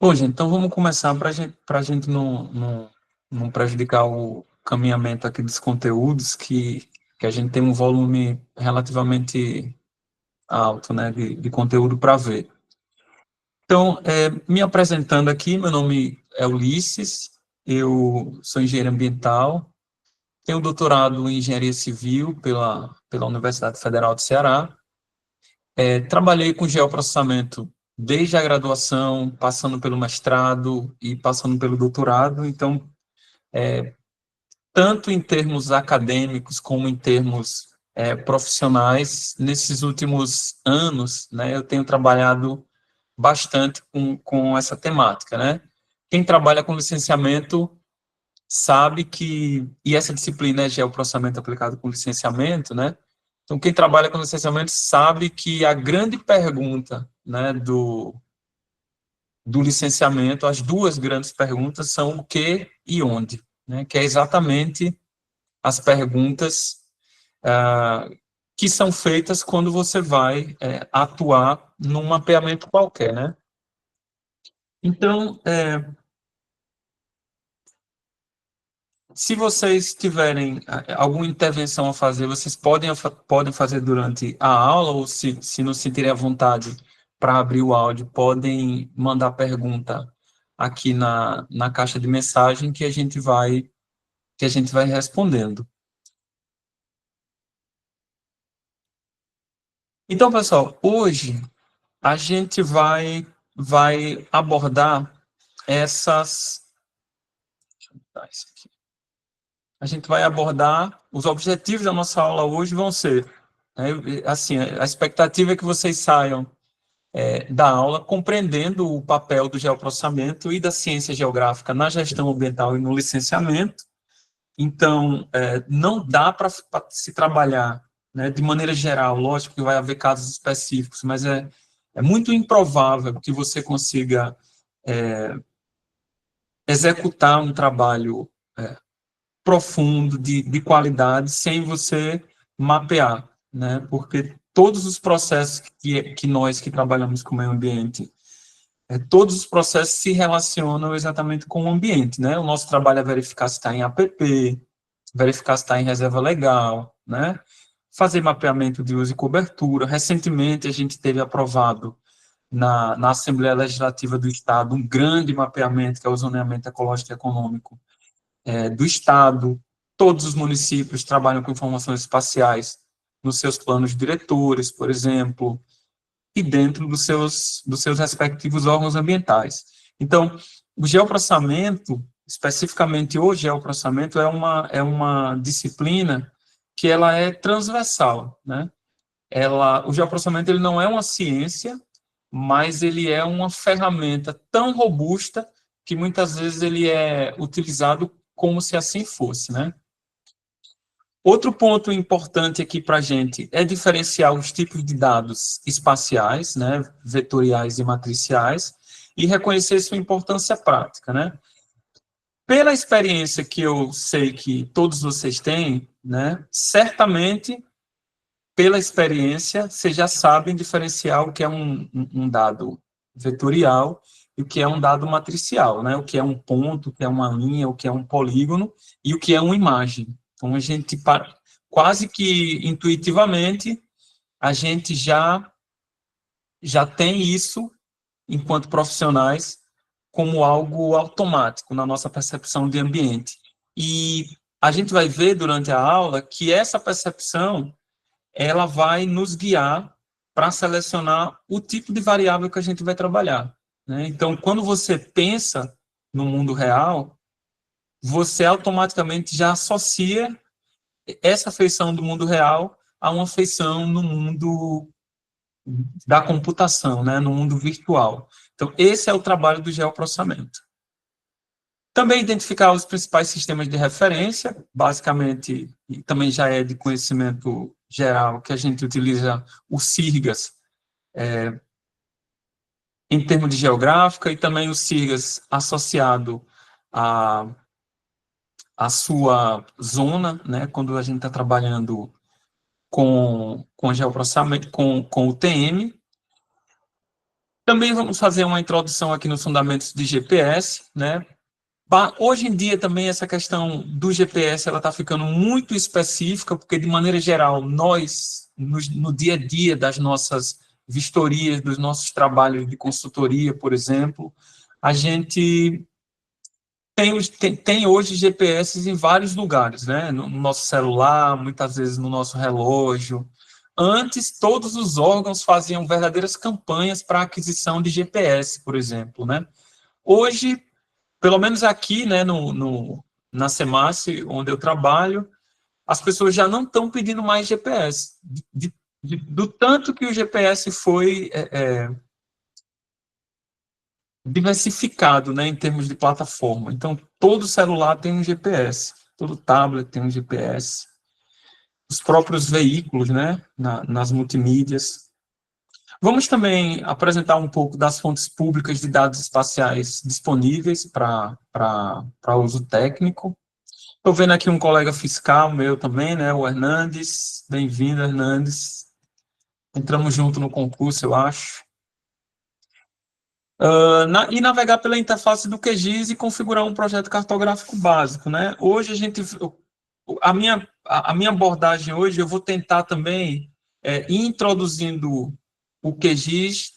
Bom, gente, então vamos começar para a gente não prejudicar o caminhamento aqui dos conteúdos, que a gente tem um volume relativamente alto, né, de conteúdo para ver. Então, me apresentando aqui, meu nome é Ulisses, eu sou engenheiro ambiental, tenho doutorado em engenharia civil pela Universidade Federal do Ceará. Trabalhei com geoprocessamento desde a graduação, passando pelo mestrado e passando pelo doutorado. Então, tanto em termos acadêmicos como em termos profissionais, nesses últimos anos, né, eu tenho trabalhado bastante com essa temática, né? Quem trabalha com licenciamento sabe que, e essa disciplina é geoprocessamento aplicado com licenciamento, né? Então, quem trabalha com licenciamento sabe que a grande pergunta, né, do licenciamento, as duas grandes perguntas são o que e onde, né? Que é exatamente as perguntas ah, que são feitas quando você vai atuar num mapeamento qualquer, né? Então, se vocês tiverem alguma intervenção a fazer, vocês podem fazer durante a aula, ou se não sentirem à vontade para abrir o áudio, podem mandar pergunta aqui na caixa de mensagem que a gente vai respondendo. Então, pessoal, hoje a gente vai abordar essas. Tá, isso aqui. A gente vai abordar os objetivos da nossa aula hoje vão ser, né, assim, a expectativa é que vocês saiam da aula compreendendo o papel do geoprocessamento e da ciência geográfica na gestão ambiental e no licenciamento. Então, não dá para se trabalhar, né, de maneira geral, lógico que vai haver casos específicos, mas é muito improvável que você consiga executar um trabalho profundo, de qualidade, sem você mapear, né? Porque todos os processos que nós que trabalhamos com o meio ambiente, todos os processos se relacionam exatamente com o ambiente, né? O nosso trabalho é verificar se está em APP, verificar se está em reserva legal, né? Fazer mapeamento de uso e cobertura. Recentemente, a gente teve aprovado na Assembleia Legislativa do Estado um grande mapeamento, que é o zoneamento ecológico e econômico do Estado. Todos os municípios trabalham com informações espaciais nos seus planos diretores, por exemplo, e dentro dos seus respectivos órgãos ambientais. Então, o geoprocessamento, especificamente o geoprocessamento, é uma disciplina que ela é transversal, né? O geoprocessamento ele não é uma ciência, mas ele é uma ferramenta tão robusta que muitas vezes ele é utilizado como se assim fosse, né? Outro ponto importante aqui para a gente é diferenciar os tipos de dados espaciais, né, vetoriais e matriciais, e reconhecer sua importância prática, né? Pela experiência que eu sei que todos vocês têm, né, certamente, pela experiência, vocês já sabem diferenciar o que é um dado vetorial e o que é um dado matricial, né? O que é um ponto, o que é uma linha, o que é um polígono e o que é uma imagem. Então, a gente, quase que intuitivamente, a gente já tem isso, enquanto profissionais, como algo automático na nossa percepção de ambiente. E a gente vai ver durante a aula que essa percepção ela vai nos guiar para selecionar o tipo de variável que a gente vai trabalhar, né? Então, quando você pensa no mundo real, você automaticamente já associa essa feição do mundo real a uma feição no mundo da computação, né? No mundo virtual. Então, esse é o trabalho do geoprocessamento. Também identificar os principais sistemas de referência, basicamente, e também já é de conhecimento geral, que a gente utiliza o SIRGAS em termos de geográfica e também o SIRGAS associado à sua zona, né, quando a gente está trabalhando com geoprocessamento, com o TM. Também vamos fazer uma introdução aqui nos fundamentos de GPS, né? Hoje em dia também essa questão do GPS ela está ficando muito específica, porque de maneira geral nós no dia a dia das nossas vistorias, dos nossos trabalhos de consultoria, por exemplo, a gente tem hoje GPS em vários lugares, né? No nosso celular, muitas vezes no nosso relógio. Antes, todos os órgãos faziam verdadeiras campanhas para aquisição de GPS, por exemplo, né? Hoje, pelo menos aqui, né, na Semas, onde eu trabalho, as pessoas já não estão pedindo mais GPS. Do tanto que o GPS foi diversificado, né, em termos de plataforma. Então, todo celular tem um GPS, todo tablet tem um GPS, os próprios veículos, né, nas multimídias. Vamos também apresentar um pouco das fontes públicas de dados espaciais disponíveis para uso técnico. Estou vendo aqui um colega fiscal meu também, né, o Hernandes. Bem-vindo, Hernandes. Entramos junto no concurso, eu acho. E navegar pela interface do QGIS e configurar um projeto cartográfico básico, né? Hoje a minha abordagem hoje, eu vou tentar também ir introduzindo o QGIS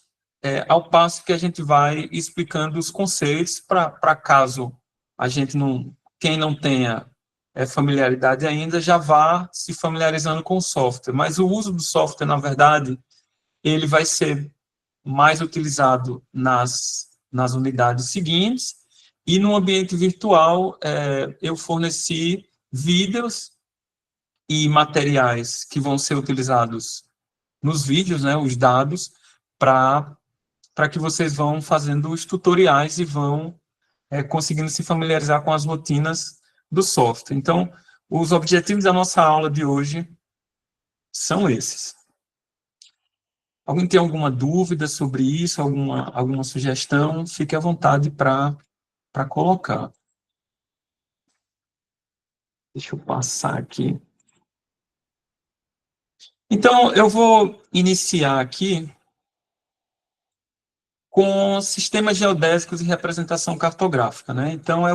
ao passo que a gente vai explicando os conceitos para caso a gente não, quem não tenha familiaridade ainda, já vá se familiarizando com o software. Mas o uso do software, na verdade, ele vai ser mais utilizado nas unidades seguintes, e no ambiente virtual eu forneci vídeos e materiais que vão ser utilizados nos vídeos, né, os dados, para que vocês vão fazendo os tutoriais e vão conseguindo se familiarizar com as rotinas do software. Então, os objetivos da nossa aula de hoje são esses. Alguém tem alguma dúvida sobre isso, alguma sugestão? Fique à vontade para colocar. Deixa eu passar aqui. Então, eu vou iniciar aqui com sistemas geodésicos e representação cartográfica, né? Então, é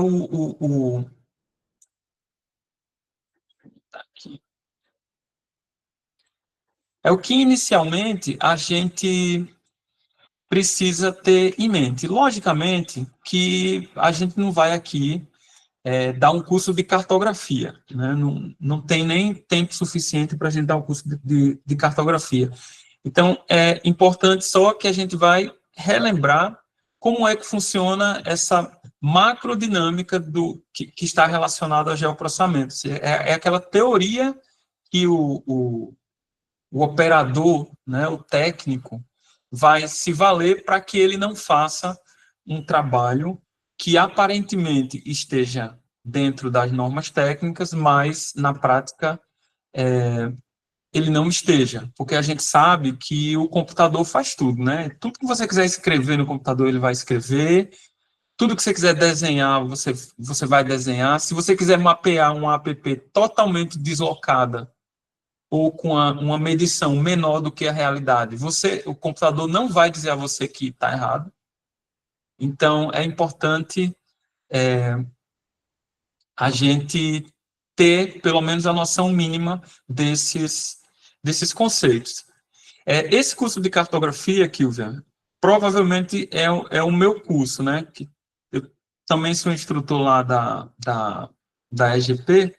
o que inicialmente a gente precisa ter em mente. Logicamente que a gente não vai aqui dar um curso de cartografia, né? Não tem nem tempo suficiente para a gente dar um curso de cartografia. Então, é importante só que a gente vai relembrar como é que funciona essa macrodinâmica que está relacionada ao geoprocessamento. É aquela teoria que o operador, né, o técnico, vai se valer para que ele não faça um trabalho que aparentemente esteja dentro das normas técnicas, mas na prática ele não esteja, porque a gente sabe que o computador faz tudo, né? Tudo que você quiser escrever no computador, ele vai escrever, tudo que você quiser desenhar, você vai desenhar. Se você quiser mapear uma app totalmente deslocada ou com uma medição menor do que a realidade, o computador não vai dizer a você que está errado. Então, é importante a gente ter, pelo menos, a noção mínima desses conceitos. Esse curso de cartografia, Kilvia, provavelmente é o meu curso, né? Eu também sou instrutor lá da EGP,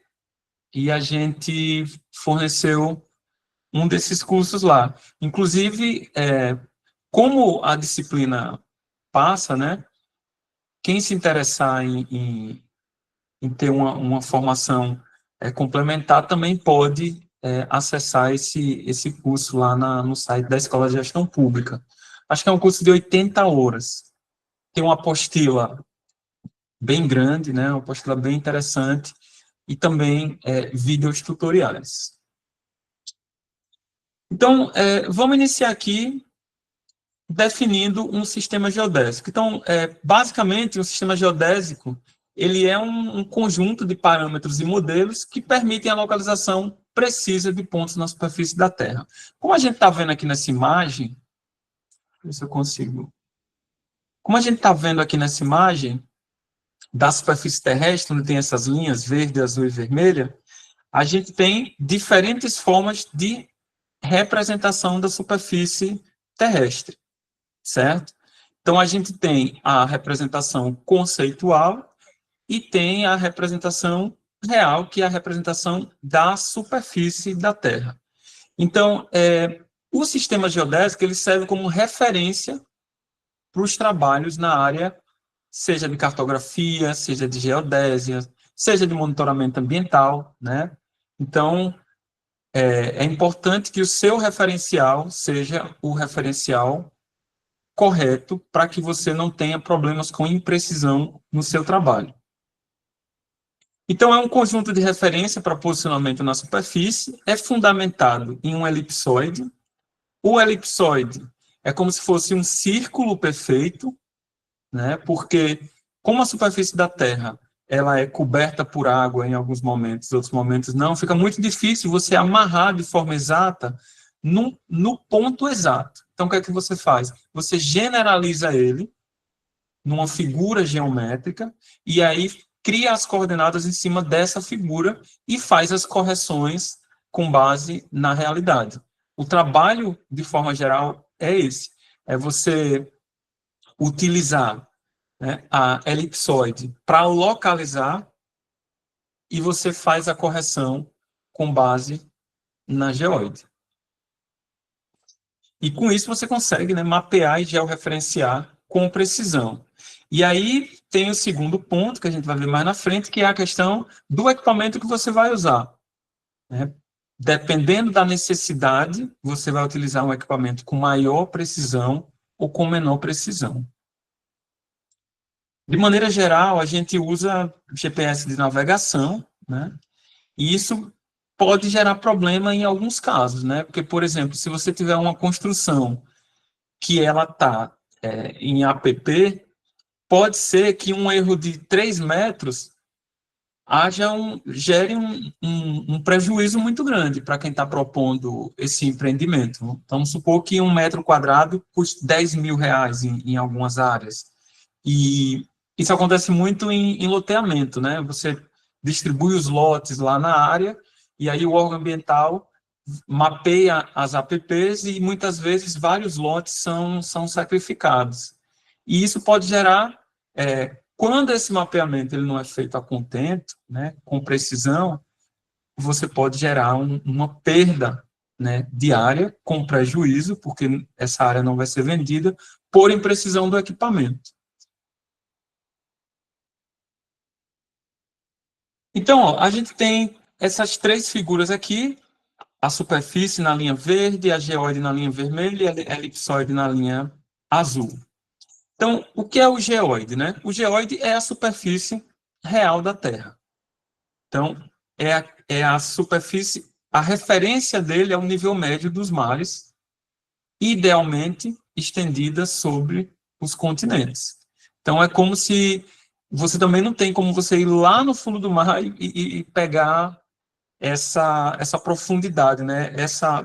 e a gente forneceu um desses cursos lá. Inclusive, como a disciplina passa, né? Quem se interessar em ter uma formação complementar também pode acessar esse curso lá no site da Escola de Gestão Pública. Acho que é um curso de 80 horas. Tem uma apostila bem grande, né? Uma apostila bem interessante, e também vídeos tutoriais. Então, vamos iniciar aqui definindo um sistema geodésico. Então, basicamente, um sistema geodésico ele é um conjunto de parâmetros e modelos que permitem a localização precisa de pontos na superfície da Terra. Como a gente está vendo aqui nessa imagem, ver se eu consigo. Como a gente está vendo aqui nessa imagem, da superfície terrestre, onde tem essas linhas verde, azul e vermelha, a gente tem diferentes formas de representação da superfície terrestre, certo? Então, a gente tem a representação conceitual e tem a representação real, que é a representação da superfície da Terra. Então, o sistema geodésico ele serve como referência para os trabalhos na área, seja de cartografia, seja de geodésia, seja de monitoramento ambiental, né? Então, é importante que o seu referencial seja o referencial correto para que você não tenha problemas com imprecisão no seu trabalho. Então, é um conjunto de referência para posicionamento na superfície, é fundamentado em um elipsoide. O elipsoide é como se fosse um círculo perfeito, né? Porque como a superfície da Terra ela é coberta por água em alguns momentos, outros momentos não, fica muito difícil você amarrar de forma exata no ponto exato. Então, o que é que você faz? Você generaliza ele numa figura geométrica e aí cria as coordenadas em cima dessa figura e faz as correções com base na realidade. O trabalho, de forma geral, é esse. É você utilizar, né, a elipsoide para localizar e você faz a correção com base na geóide. E com isso você consegue, né, mapear e georreferenciar com precisão. E aí tem o segundo ponto, que a gente vai ver mais na frente, que é a questão do equipamento que você vai usar, né? Dependendo da necessidade, você vai utilizar um equipamento com maior precisão ou com menor precisão. De maneira geral, a gente usa GPS de navegação, né? E isso pode gerar problema em alguns casos, né? Porque, por exemplo, se você tiver uma construção que ela está em APP, pode ser que um erro de 3 metros gere um prejuízo muito grande para quem está propondo esse empreendimento. Vamos supor que 1 metro quadrado custe R$ 10.000 em algumas áreas. E isso acontece muito em loteamento, né? Você distribui os lotes lá na área e aí o órgão ambiental mapeia as APPs e muitas vezes vários lotes são sacrificados. E isso pode gerar, quando esse mapeamento ele não é feito a contento, né, com precisão, você pode gerar uma perda, né, de área com prejuízo, porque essa área não vai ser vendida por imprecisão do equipamento. Então, ó, a gente tem essas três figuras aqui, a superfície na linha verde, a geóide na linha vermelha e a elipsoide na linha azul. Então, o que é o geóide, né? O geóide é a superfície real da Terra. Então, é a superfície, a referência dele é o nível médio dos mares, idealmente estendida sobre os continentes. Então, é como se você também não tem como você ir lá no fundo do mar e pegar essa profundidade, né?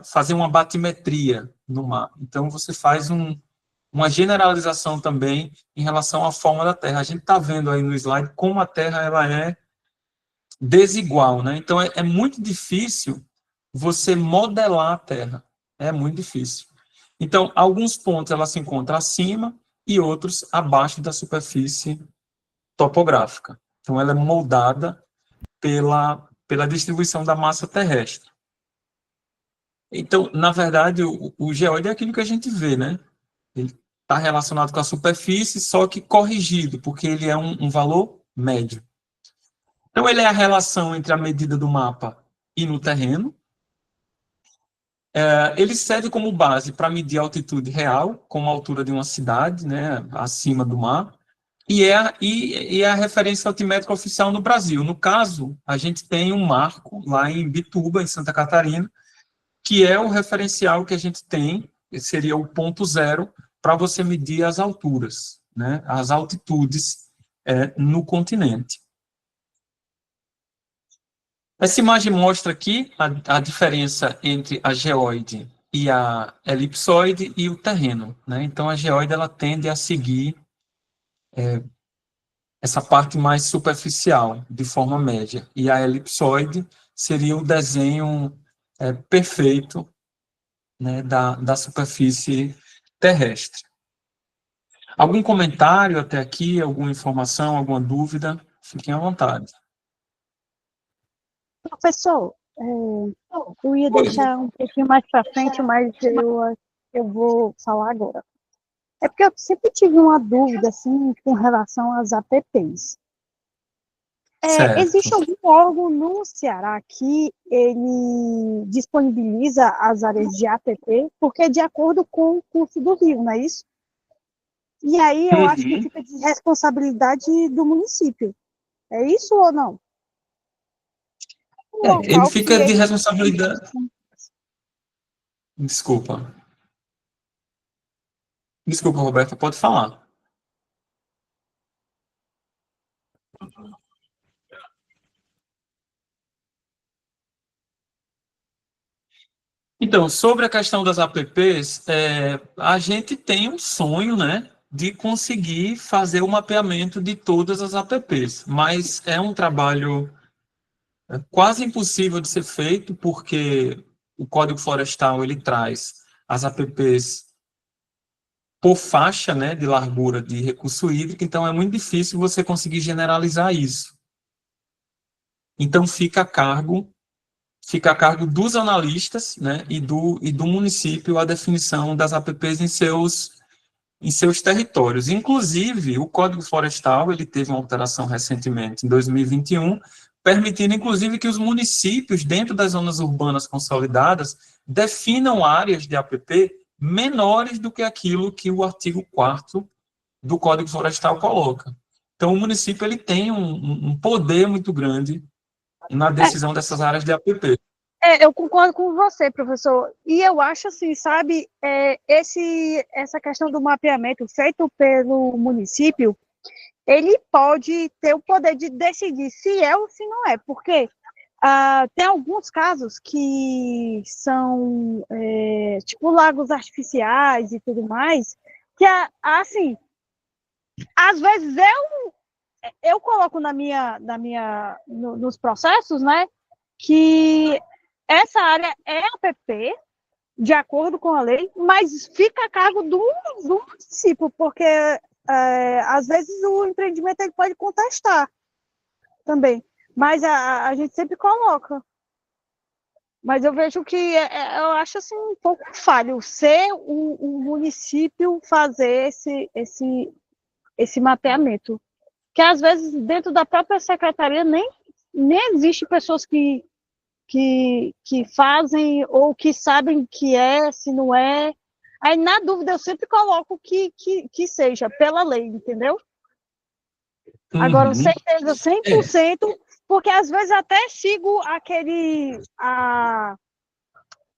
Fazer uma batimetria no mar. Então, você faz uma generalização também em relação à forma da Terra. A gente está vendo aí no slide como a Terra ela é desigual, né? Então, é muito difícil você modelar a Terra. É muito difícil. Então, alguns pontos ela se encontra acima e outros abaixo da superfície topográfica. Então, ela é moldada pela distribuição da massa terrestre. Então, na verdade, o geóide é aquilo que a gente vê, né? Ele está relacionado com a superfície, só que corrigido, porque ele é um valor médio. Então, ele é a relação entre a medida do mapa e no terreno. Ele serve como base para medir a altitude real, como a altura de uma cidade, né, acima do mar, e é a referência altimétrica oficial no Brasil. No caso, a gente tem um marco lá em Bituba, em Santa Catarina, que é o referencial que a gente tem, seria o ponto zero, para você medir as alturas, né, as altitudes no continente. Essa imagem mostra aqui a diferença entre a geóide e a elipsoide e o terreno, né? Então, a geóide ela tende a seguir essa parte mais superficial, de forma média. E a elipsoide seria o desenho perfeito, né, da superfície terrestre. Algum comentário até aqui, alguma informação, alguma dúvida? Fiquem à vontade. Professor, eu ia Oi. deixar um pouquinho mais para frente, mas eu vou falar agora. É porque eu sempre tive uma dúvida assim com relação às APPs. Certo. Existe algum órgão no Ceará que ele disponibiliza as áreas de APP? Porque é de acordo com o curso do Rio, não é isso? E aí eu acho que Uhum. fica de responsabilidade do município. É isso ou não? Um Ele local que fica de ele... responsabilidade. Desculpa. Desculpa, Roberta, pode falar. Então, sobre a questão das APPs, a gente tem um sonho, né, de conseguir fazer o mapeamento de todas as APPs, mas é um trabalho quase impossível de ser feito, porque o Código Florestal ele traz as APPs por faixa, né, de largura de recurso hídrico, então é muito difícil você conseguir generalizar isso. Então fica a cargo dos analistas, né, e do município a definição das APPs em seus territórios. Inclusive, o Código Florestal ele teve uma alteração recentemente, em 2021, permitindo, inclusive, que os municípios, dentro das zonas urbanas consolidadas, definam áreas de APP menores do que aquilo que o artigo 4º do Código Florestal coloca. Então, o município ele tem um poder muito grande na decisão dessas áreas de APP. Eu concordo com você, professor. E eu acho assim, sabe, essa questão do mapeamento feito pelo município, ele pode ter o poder de decidir se é ou se não é, porque tem alguns casos que são tipo lagos artificiais e tudo mais, que assim, às vezes eu coloco nos processos, né, que essa área é APP, de acordo com a lei, mas fica a cargo do município, porque às vezes o empreendimento ele pode contestar também, mas a gente sempre coloca. Mas eu vejo que eu acho assim um pouco falho ser o município fazer esse mapeamento, que às vezes dentro da própria secretaria nem existe pessoas que fazem ou que sabem que se não é. Aí, na dúvida, eu sempre coloco que seja, pela lei, entendeu? Agora, Uhum. certeza, 100%, porque às vezes até sigo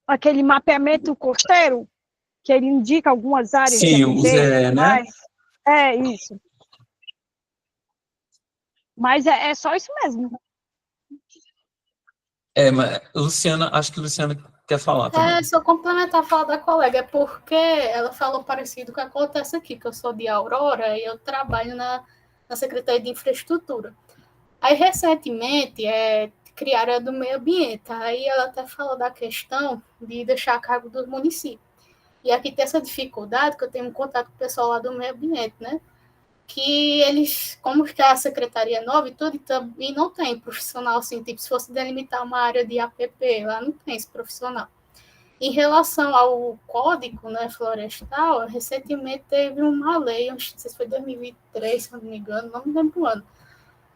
aquele mapeamento costeiro, que ele indica algumas áreas de Sim, APP o e Zé, tudo né? mais. É isso. Mas é só isso mesmo. Mas Luciana, acho que Luciana quer falar também. Só complementar a fala da colega, é porque ela falou parecido com o que acontece aqui, que eu sou de Aurora e eu trabalho na Secretaria de Infraestrutura. Aí, recentemente, criaram a do meio ambiente, aí ela até falou da questão de deixar a cargo do município. E aqui tem essa dificuldade, que eu tenho um contato com o pessoal lá do meio ambiente, né? Que eles, como que a secretaria é nova e tudo, e não tem profissional assim, tipo, se fosse delimitar uma área de APP, lá não tem esse profissional. Em relação ao código, né, florestal, recentemente teve uma lei, não sei se foi 2023, se não me engano, não me lembro o ano,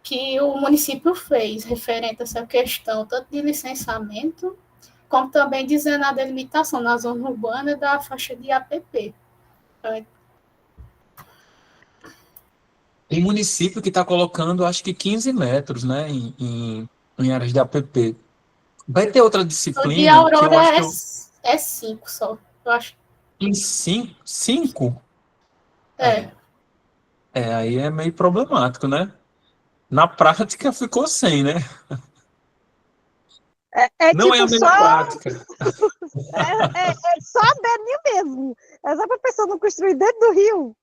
que o município fez referente a essa questão, tanto de licenciamento, como também dizendo a delimitação na zona urbana da faixa de APP. Tem município que está colocando, acho que 15 metros, né, em áreas de APP. Vai ter outra O de disciplina que eu Aurora acho que é 5 só, eu acho. em cinco, É. aí é meio problemático, né? Na prática ficou 100, né? Não é a Tipo só, mesma prática. só a Berlim mesmo. É só para a pessoa não construir dentro do rio.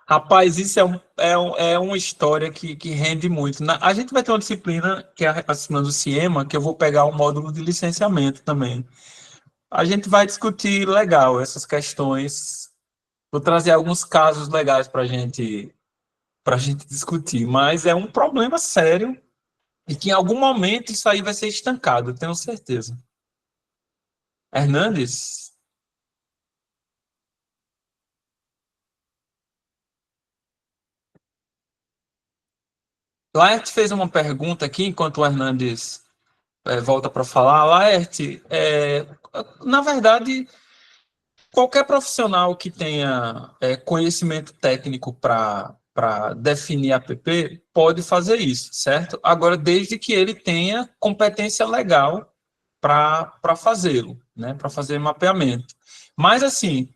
Rapaz, isso é uma história que rende muito. A gente vai ter uma disciplina, que é a disciplina do CIEMA, que eu vou pegar o módulo de licenciamento também. A gente vai discutir legal essas questões. Vou trazer alguns casos legais para gente discutir, mas é um problema sério e que em algum momento isso aí vai ser estancado, eu tenho certeza. Hernandes? Laerte fez uma pergunta aqui, enquanto o Hernandes volta para falar. Laerte, na verdade, qualquer profissional que tenha conhecimento técnico para definir APP pode fazer isso, certo? Agora, desde que ele tenha competência legal para fazê-lo, né? Para fazer mapeamento. Mas, assim,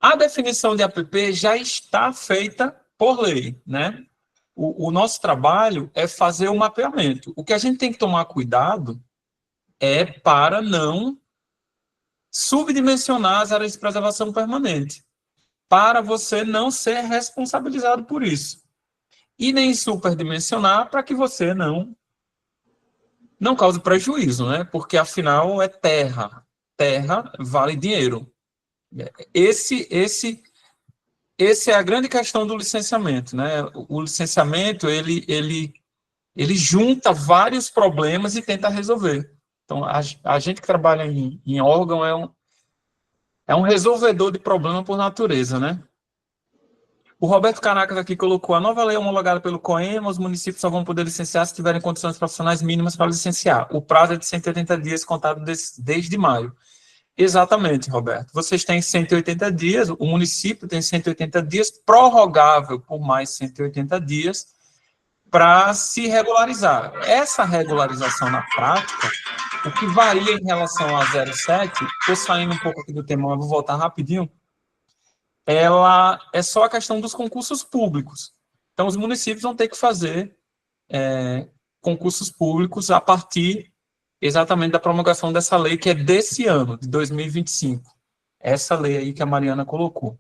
a definição de APP já está feita por lei, né? O nosso trabalho é fazer o mapeamento. O que a gente tem que tomar cuidado é para não subdimensionar as áreas de preservação permanente, para você não ser responsabilizado por isso. E nem superdimensionar para que você não cause prejuízo, né? Porque, afinal, é terra. Terra vale dinheiro. Esse é a grande questão do licenciamento, né? O licenciamento, ele junta vários problemas e tenta resolver. Então, a gente que trabalha em órgão é um resolvedor de problema por natureza, né? O Roberto Caracas aqui colocou: a nova lei homologada pelo COEMA, os municípios só vão poder licenciar se tiverem condições profissionais mínimas para licenciar. O prazo é de 180 dias, contado desde maio. Exatamente, Roberto. Vocês têm 180 dias, o município tem 180 dias, prorrogável por mais 180 dias, para se regularizar. Essa regularização na prática, o que varia em relação a 07, estou saindo um pouco aqui do tema, mas vou voltar rapidinho, ela é só a questão dos concursos públicos. Então, os municípios vão ter que fazer concursos públicos a partir exatamente da promulgação dessa lei, que é desse ano, de 2025. Essa lei aí que a Mariana colocou.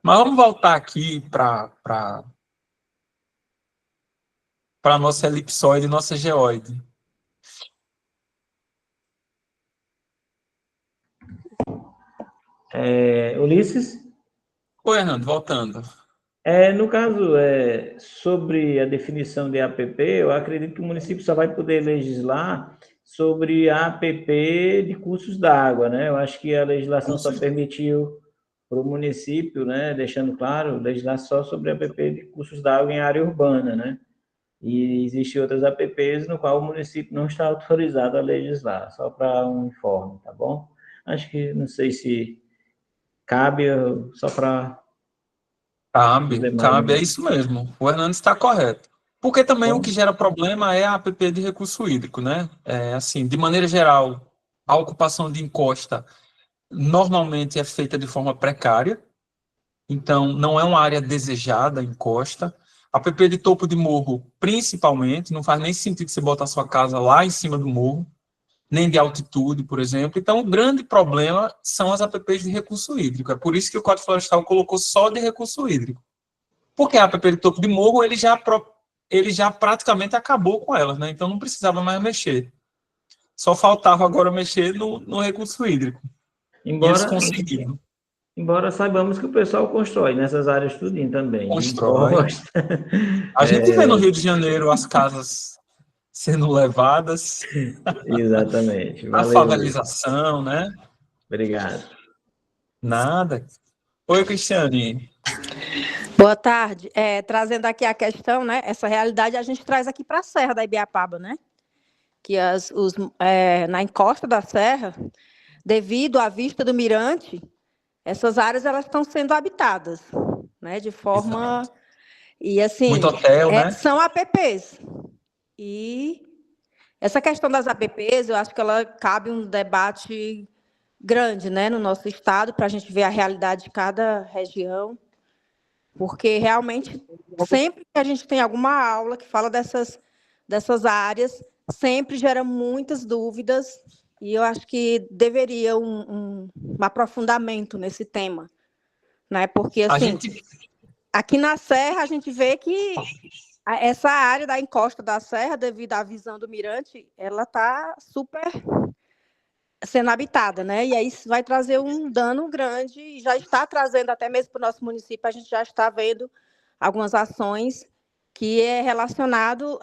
Mas vamos voltar aqui para a nossa elipsoide, nossa geóide. Ulisses? Oi, Hernando, voltando. No caso, sobre a definição de APP, eu acredito que o município só vai poder legislar sobre a APP de cursos d'água, né? Eu acho que a legislação só permitiu para o município, né, deixando claro, legislar só sobre a APP de cursos d'água em área urbana, né? E existem outras APPs no qual o município não está autorizado a legislar, só para um informe, tá bom? Acho que, não sei se cabe, só para... Cabe, é isso mesmo. O Hernando está correto. Porque também o que Bom, gera problema é a APP de recurso hídrico, né? Assim, de maneira geral, a ocupação de encosta normalmente é feita de forma precária, então não é uma área desejada, encosta. A APP de topo de morro, principalmente, não faz nem sentido você botar sua casa lá em cima do morro, nem de altitude, por exemplo. Então, o grande problema são as APPs de recurso hídrico. É por isso que o Código Florestal colocou só de recurso hídrico. Porque a APP de topo de morro, ele já praticamente acabou com elas, né? Então, não precisava mais mexer. Só faltava agora mexer no recurso hídrico. E eles conseguiram. Embora saibamos que o pessoal constrói nessas áreas tudinho também. Constrói. A gente vê no Rio de Janeiro as casas sendo levadas. Exatamente. A Valeu. favelização, né? Obrigado. Nada. Oi, Cristiane. Boa tarde. Trazendo aqui a questão, né? Essa realidade a gente traz aqui para a Serra da Ibiapaba, né? Que na encosta da serra, devido à vista do mirante, essas áreas elas estão sendo habitadas, né? De forma... Exato. E assim... Muito hotel, né? São APPs. E essa questão das APPs, eu acho que ela cabe um debate grande, né? No nosso estado, para a gente ver a realidade de cada região. Porque, realmente, sempre que a gente tem alguma aula que fala dessas áreas, sempre gera muitas dúvidas, e eu acho que deveria um aprofundamento nesse tema, né? Porque, assim, aqui na Serra, a gente vê que essa área da encosta da Serra, devido à visão do mirante, ela está super sendo habitada, né? E aí isso vai trazer um dano grande, e já está trazendo até mesmo para o nosso município, a gente já está vendo algumas ações que é relacionado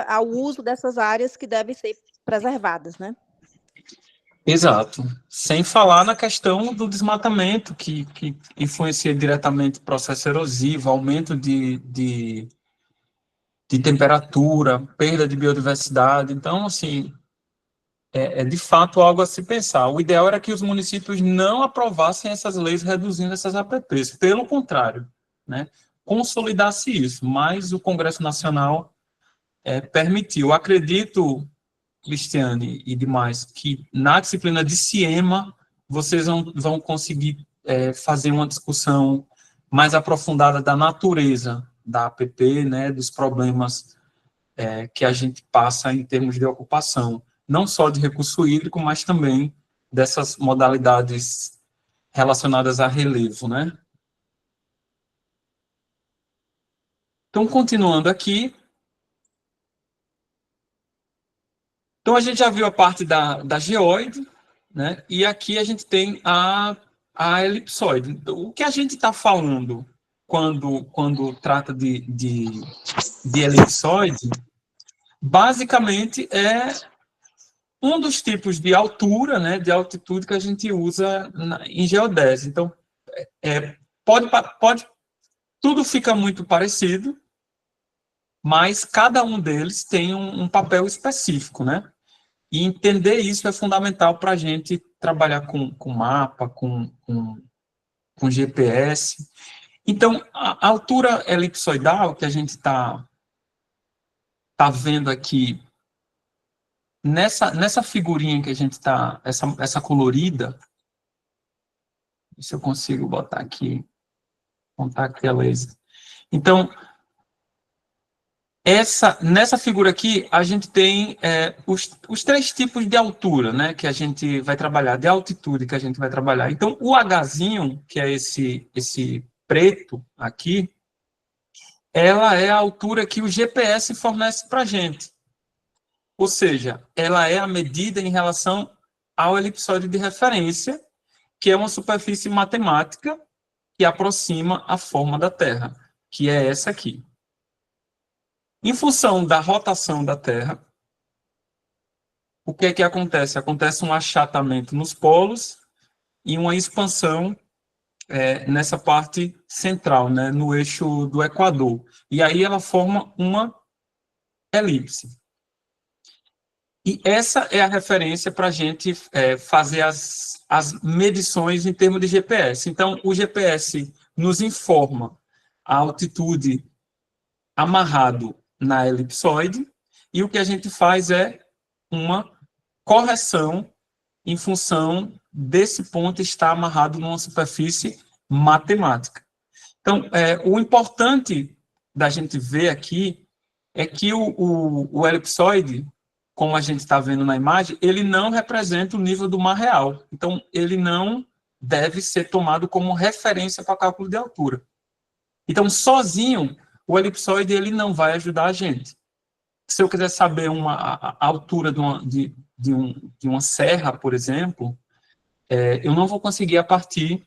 ao uso dessas áreas que devem ser preservadas, né? Exato. Sem falar na questão do desmatamento, que influencia diretamente o processo erosivo, aumento de temperatura, perda de biodiversidade. Então, assim, é de fato algo a se pensar. O ideal era que os municípios não aprovassem essas leis reduzindo essas APPs. Pelo contrário, né? Consolidasse isso. Mas o Congresso Nacional permitiu. Acredito, Cristiane e demais, que na disciplina de CIEMA vocês vão conseguir fazer uma discussão mais aprofundada da natureza da APP, né, dos problemas que a gente passa em termos de ocupação, não só de recurso hídrico, mas também dessas modalidades relacionadas a relevo, né? Então, continuando aqui, então a gente já viu a parte da geóide, né? E aqui a gente tem a elipsoide. Então, o que a gente está falando quando trata de elipsoide, basicamente é um dos tipos de altura, né, de altitude que a gente usa em geodésia. Então, tudo fica muito parecido, mas cada um deles tem um papel específico, né? E entender isso é fundamental para a gente trabalhar com mapa, com GPS. Então, a altura elipsoidal que a gente está vendo aqui, nessa figurinha que a gente está, essa colorida, se eu consigo botar aqui, contact laser. Então, nessa figura aqui, a gente tem os três tipos de altura, né, que a gente vai trabalhar, de altitude que a gente vai trabalhar. Então, o Hzinho, que é esse preto aqui, ela é a altura que o GPS fornece para a gente. Ou seja, ela é a medida em relação ao elipsoide de referência, que é uma superfície matemática que aproxima a forma da Terra, que é essa aqui. Em função da rotação da Terra, o que é que acontece? Acontece um achatamento nos polos e uma expansão nessa parte central, né, no eixo do Equador. E aí ela forma uma elipse. E essa é a referência para a gente fazer as medições em termos de GPS. Então, o GPS nos informa a altitude amarrado na elipsoide, e o que a gente faz é uma correção em função desse ponto estar amarrado numa superfície matemática. Então, o importante da gente ver aqui é que o elipsoide, como a gente está vendo na imagem, ele não representa o nível do mar real. Então, ele não deve ser tomado como referência para cálculo de altura. Então, sozinho, o elipsoide ele não vai ajudar a gente. Se eu quiser saber a altura de uma serra, por exemplo, eu não vou conseguir a partir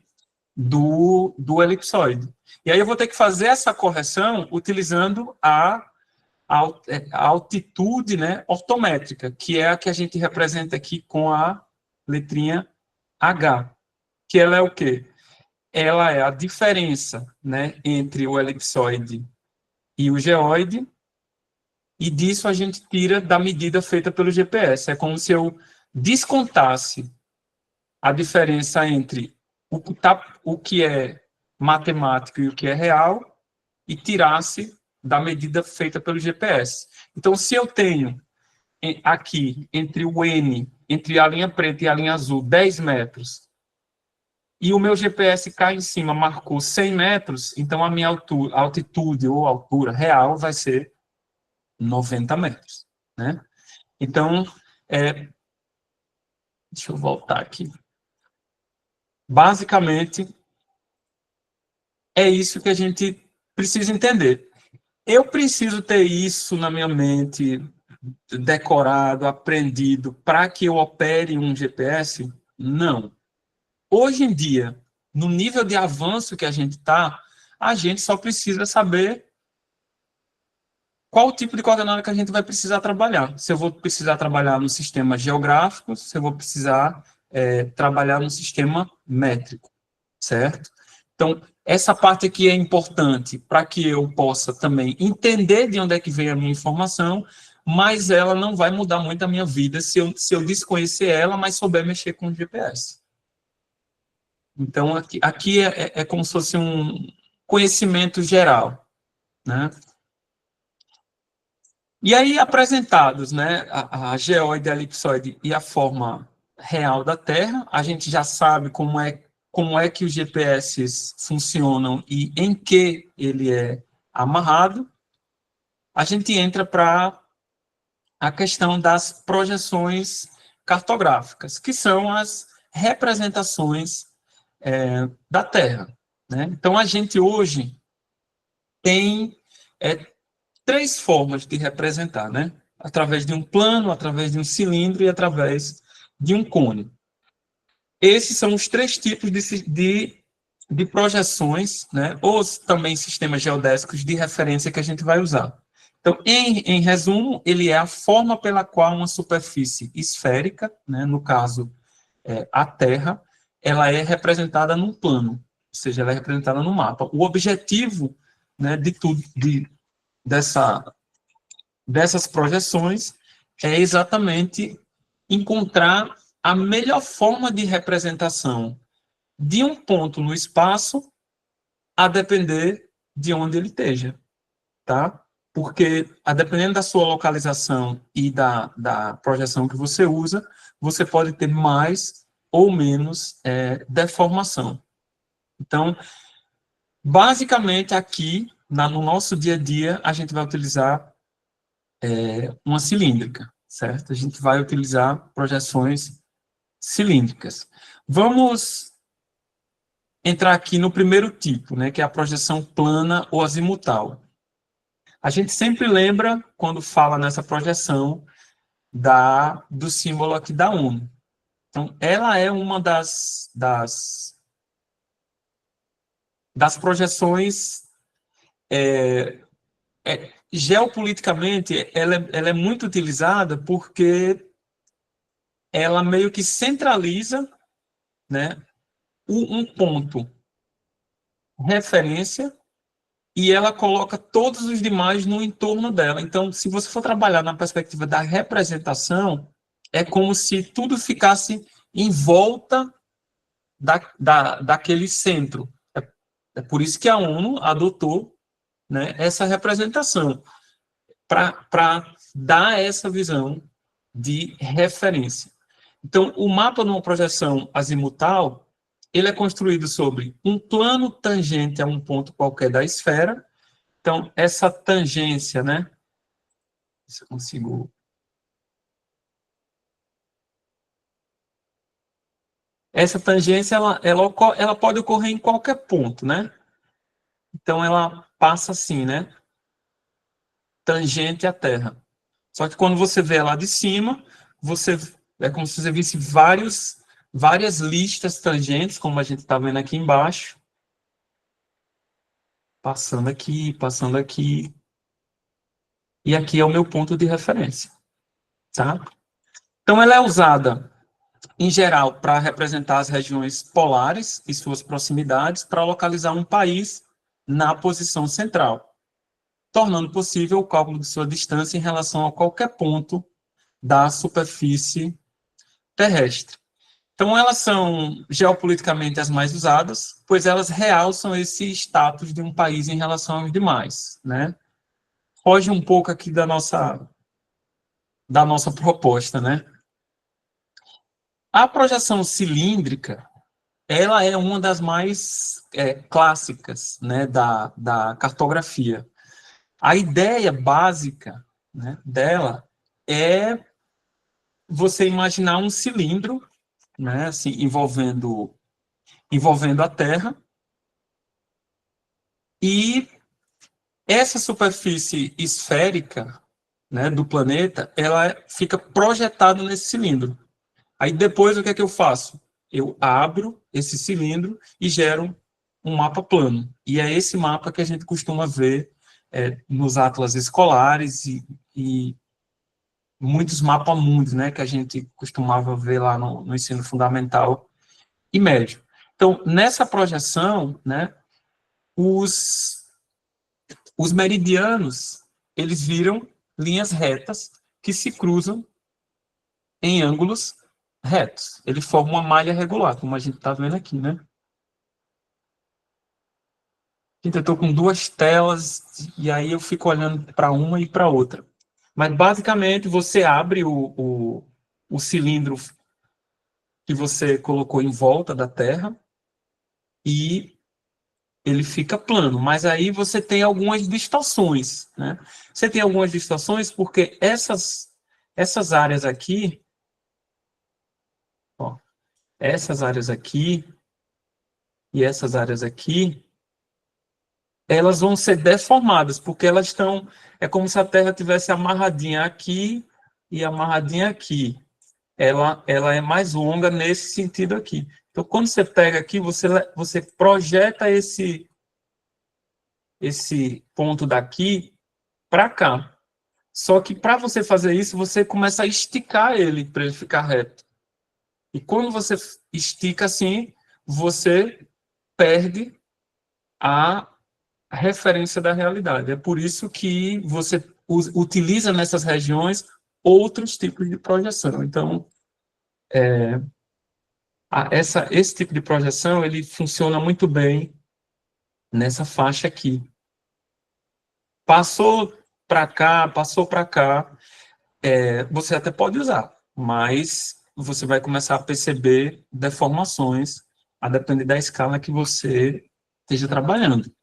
do elipsoide. E aí eu vou ter que fazer essa correção utilizando a altitude, né, ortométrica, que é a que a gente representa aqui com a letrinha H, que ela é o quê? Ela é a diferença, né, entre o elipsoide e o geóide, e disso a gente tira da medida feita pelo GPS. É como se eu descontasse a diferença entre o que é matemático e o que é real e tirasse da medida feita pelo GPS. Então, se eu tenho aqui, entre o N, entre a linha preta e a linha azul, 10 metros, e o meu GPS cá em cima marcou 100 metros, então a minha altitude ou altura real vai ser 90 metros, né? Então, deixa eu voltar aqui. Basicamente, é isso que a gente precisa entender. Eu preciso ter isso na minha mente, decorado, aprendido, para que eu opere um GPS? Não. Hoje em dia, no nível de avanço que a gente está, a gente só precisa saber qual o tipo de coordenada que a gente vai precisar trabalhar. Se eu vou precisar trabalhar no sistema geográfico, se eu vou precisar trabalhar no sistema métrico, certo? Então, essa parte aqui é importante para que eu possa também entender de onde é que vem a minha informação, mas ela não vai mudar muito a minha vida se eu desconhecer ela, mas souber mexer com o GPS. Então, aqui é como se fosse um conhecimento geral, né? E aí, apresentados, né, a geóide, a elipsoide e a forma real da Terra, a gente já sabe como é que os GPS funcionam e em que ele é amarrado. A gente entra para a questão das projeções cartográficas, que são as representações da Terra, né? Então, a gente hoje tem 3 formas de representar, né? Através de um plano, através de um cilindro e através de um cone. Esses são os 3 tipos de projeções, né? Ou também sistemas geodésicos de referência que a gente vai usar. Então, em resumo, ele é a forma pela qual uma superfície esférica, né, no caso, a Terra, ela é representada num plano, ou seja, ela é representada no mapa. O objetivo, né, dessas projeções é exatamente encontrar a melhor forma de representação de um ponto no espaço, a depender de onde ele esteja, tá? Porque, a dependendo da sua localização e da projeção que você usa, você pode ter mais ou menos deformação. Então, basicamente, aqui, no nosso dia a dia, a gente vai utilizar uma cilíndrica, certo? A gente vai utilizar projeções cilíndricas. Vamos entrar aqui no primeiro tipo, né, que é a projeção plana ou azimutal. A gente sempre lembra, quando fala nessa projeção, do símbolo aqui da ONU. Então, ela é uma das projeções geopoliticamente, ela é muito utilizada porque ela meio que centraliza, né, um ponto referência e ela coloca todos os demais no entorno dela. Então, se você for trabalhar na perspectiva da representação, é como se tudo ficasse em volta daquele centro. É por isso que a ONU adotou, né, essa representação, para dar essa visão de referência. Então, o mapa numa projeção azimutal, ele é construído sobre um plano tangente a um ponto qualquer da esfera. Então, essa tangência, né? Se eu consigo... Essa tangência, ela pode ocorrer em qualquer ponto, né? Então, ela passa assim, né? Tangente à Terra. Só que quando você vê lá de cima, é como se você visse várias listas tangentes, como a gente está vendo aqui embaixo. Passando aqui. E aqui é o meu ponto de referência. Tá? Então, ela é usada, em geral, para representar as regiões polares e suas proximidades, para localizar um país na posição central, tornando possível o cálculo de sua distância em relação a qualquer ponto da superfície terrestre. Então, elas são geopoliticamente as mais usadas, pois elas realçam esse status de um país em relação aos demais, né? Foge um pouco aqui da nossa proposta, né? A projeção cilíndrica, ela é uma das mais clássicas, né, da cartografia. A ideia básica, né, dela é você imaginar um cilindro, né, assim, envolvendo a Terra, E essa superfície esférica, né, do planeta, ela fica projetada nesse cilindro. Aí depois o que é que eu faço? Eu abro esse cilindro e gero um mapa plano. E é esse mapa que a gente costuma ver nos atlas escolares e muitos mapamundos, né, que a gente costumava ver lá no ensino fundamental e médio. Então, nessa projeção, né, os meridianos, eles viram linhas retas que se cruzam em ângulos retos. Ele forma uma malha regular, como a gente está vendo aqui, né? Gente, eu estou com duas telas e aí eu fico olhando para uma e para outra. Mas, basicamente, você abre o cilindro que você colocou em volta da Terra e ele fica plano. Mas aí você tem algumas distorções, né? Você tem algumas distorções porque essas áreas aqui, ó, essas áreas aqui e essas áreas aqui, elas vão ser deformadas, porque elas estão... É como se a Terra tivesse amarradinha aqui e amarradinha aqui. Ela é mais longa nesse sentido aqui. Então, quando você pega aqui, você projeta esse ponto daqui para cá. Só que para você fazer isso, você começa a esticar ele para ele ficar reto. E quando você estica assim, você perde a referência da realidade. É por isso que você utiliza nessas regiões outros tipos de projeção. Então, esse tipo de projeção, ele funciona muito bem nessa faixa aqui. Passou para cá, você até pode usar, mas você vai começar a perceber deformações a depender da escala que você esteja trabalhando.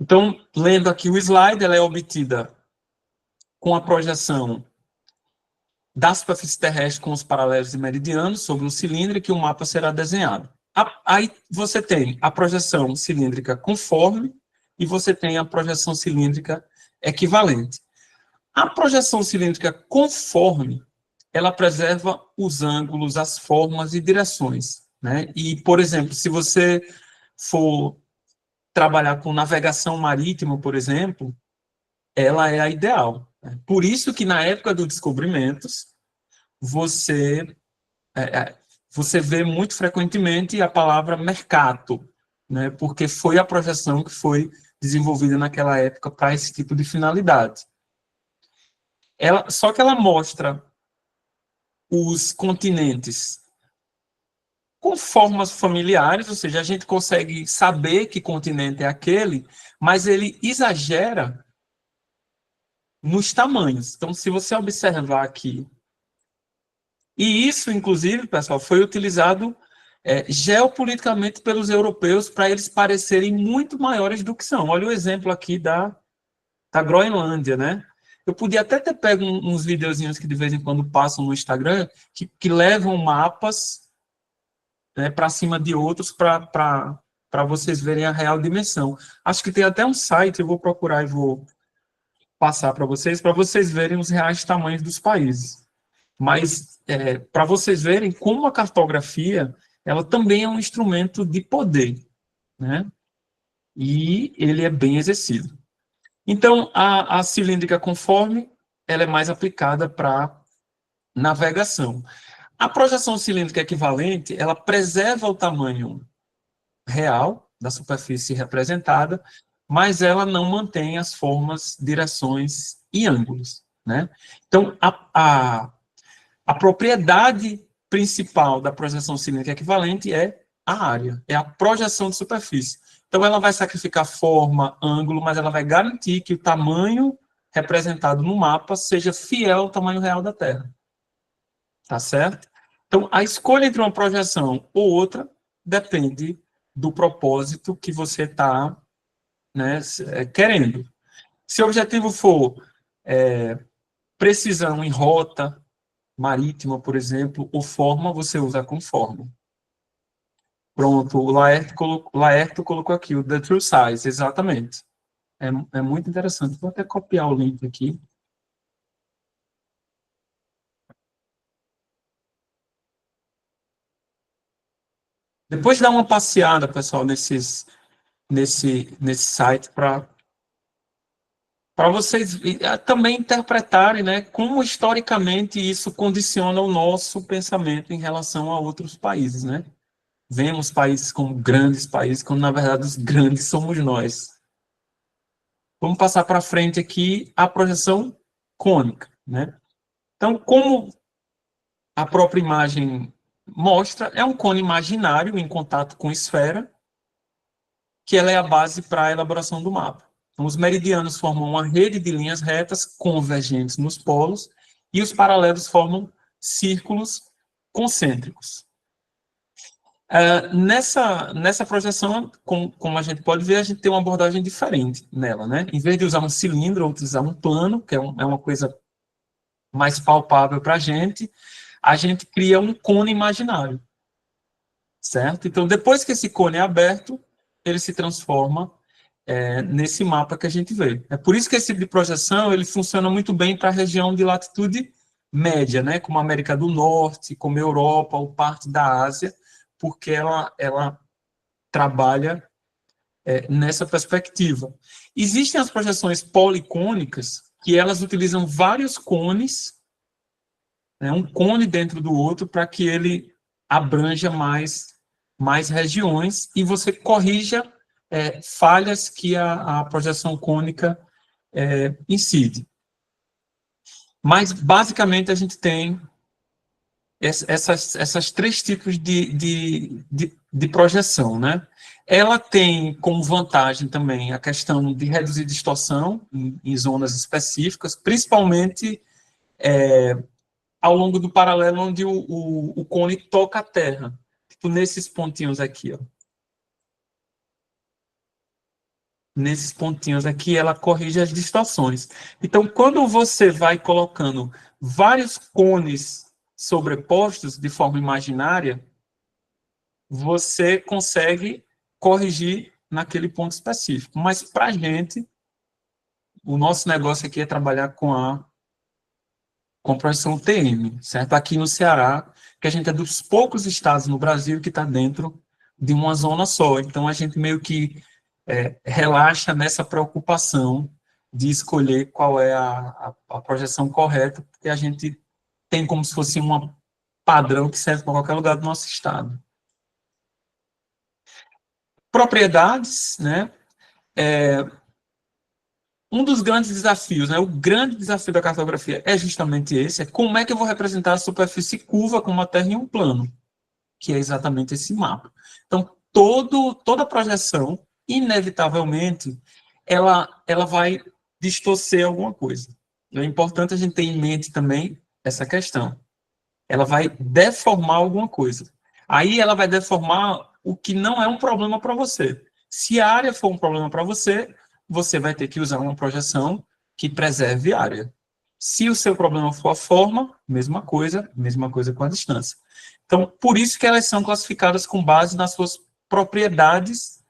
Então, lendo aqui o slide, ela é obtida com a projeção da superfície terrestre com os paralelos e meridianos sobre um cilindro que o mapa será desenhado. Aí você tem a projeção cilíndrica conforme e você tem a projeção cilíndrica equivalente. A projeção cilíndrica conforme, ela preserva os ângulos, as formas e direções, né? E, por exemplo, se você for trabalhar com navegação marítima, por exemplo, ela é a ideal, né? Por isso que na época dos descobrimentos, você vê muito frequentemente a palavra mercato, né? Porque foi a projeção que foi desenvolvida naquela época para esse tipo de finalidade. Só que ela mostra os continentes com formas familiares, ou seja, a gente consegue saber que continente é aquele, mas ele exagera nos tamanhos. Então, se você observar aqui, e isso, inclusive, pessoal, foi utilizado geopoliticamente pelos europeus para eles parecerem muito maiores do que são. Olha o exemplo aqui da Groenlândia, né? Eu podia até ter pego uns videozinhos que de vez em quando passam no Instagram, que levam mapas, né, para cima de outros para vocês verem a real dimensão. Acho que tem até um site, eu vou procurar e vou passar para vocês verem os reais tamanhos dos países. Mas para vocês verem como a cartografia ela também é um instrumento de poder, né? E ele é bem exercido. Então, a cilíndrica conforme, ela é mais aplicada para navegação. A projeção cilíndrica equivalente, ela preserva o tamanho real da superfície representada, mas ela não mantém as formas, direções e ângulos, né? Então, a propriedade principal da projeção cilíndrica equivalente é a área, é a projeção de superfície. Então, ela vai sacrificar forma, ângulo, mas ela vai garantir que o tamanho representado no mapa seja fiel ao tamanho real da Terra. Tá certo? Então, a escolha entre uma projeção ou outra depende do propósito que você está, né, querendo. Se o objetivo for precisão em rota marítima, por exemplo, ou forma, você usa conforme. Pronto, o Laerto colocou aqui, o The True Size, exatamente. É muito interessante. Vou até copiar o link aqui. Depois dá uma passeada, pessoal, nesse site para vocês também interpretarem, né, como historicamente isso condiciona o nosso pensamento em relação a outros países, né? Vemos países como grandes países, quando na verdade os grandes somos nós. Vamos passar para frente aqui a projeção cônica, né? Então, como a própria imagem mostra, é um cone imaginário em contato com a esfera, que ela é a base para a elaboração do mapa. Então, os meridianos formam uma rede de linhas retas convergentes nos polos e os paralelos formam círculos concêntricos. Nessa projeção, como a gente pode ver, a gente tem uma abordagem diferente nela, né? Em vez de usar um cilindro, utilizar um plano, que é uma coisa mais palpável para a gente cria um cone imaginário, certo? Então, depois que esse cone é aberto, ele se transforma nesse mapa que a gente vê. É por isso que esse tipo de projeção ele funciona muito bem para a região de latitude média, né? Como a América do Norte, como a Europa ou parte da Ásia, porque ela trabalha nessa perspectiva. Existem as projeções policônicas, que elas utilizam vários cones, né, um cone dentro do outro, para que ele abranja mais regiões e você corrija falhas que a projeção cônica incide. Mas, basicamente, a gente tem essas três tipos de projeção, né? Ela tem como vantagem também a questão de reduzir distorção em zonas específicas, principalmente ao longo do paralelo onde o cone toca a Terra, tipo nesses pontinhos aqui, ó. Nesses pontinhos aqui, ela corrige as distorções. Então, quando você vai colocando vários cones sobrepostos de forma imaginária, você consegue corrigir naquele ponto específico. Mas, para a gente, o nosso negócio aqui é trabalhar com a projeção TM, certo? Aqui no Ceará, que a gente é dos poucos estados no Brasil que está dentro de uma zona só. Então, a gente meio que relaxa nessa preocupação de escolher qual é a projeção correta, porque a gente tem como se fosse um padrão que serve para qualquer lugar do nosso estado. Propriedades, né? Um dos grandes desafios, né? O grande desafio da cartografia é justamente esse, é como é que eu vou representar a superfície curva com uma terra em um plano, que é exatamente esse mapa. Então, toda projeção, inevitavelmente, ela vai distorcer alguma coisa. É importante a gente ter em mente também essa questão. Ela vai deformar alguma coisa. Aí ela vai deformar o que não é um problema para você. Se a área for um problema para você, você vai ter que usar uma projeção que preserve a área. Se o seu problema for a forma, mesma coisa com a distância. Então, por isso que elas são classificadas com base nas suas propriedades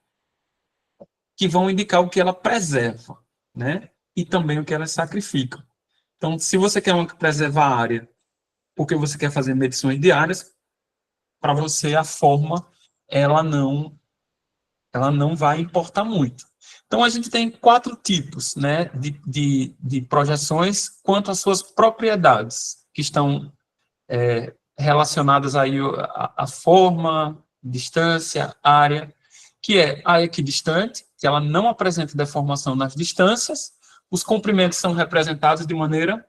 que vão indicar o que ela preserva, né? E também o que ela sacrifica. Então, se você quer preservar a área porque você quer fazer medições diárias, para você a forma ela não vai importar muito. Então, a gente tem 4 tipos, né, de projeções quanto às suas propriedades, que estão relacionadas aí a forma, distância, área, que é a equidistante, que ela não apresenta deformação nas distâncias, os comprimentos são representados de maneira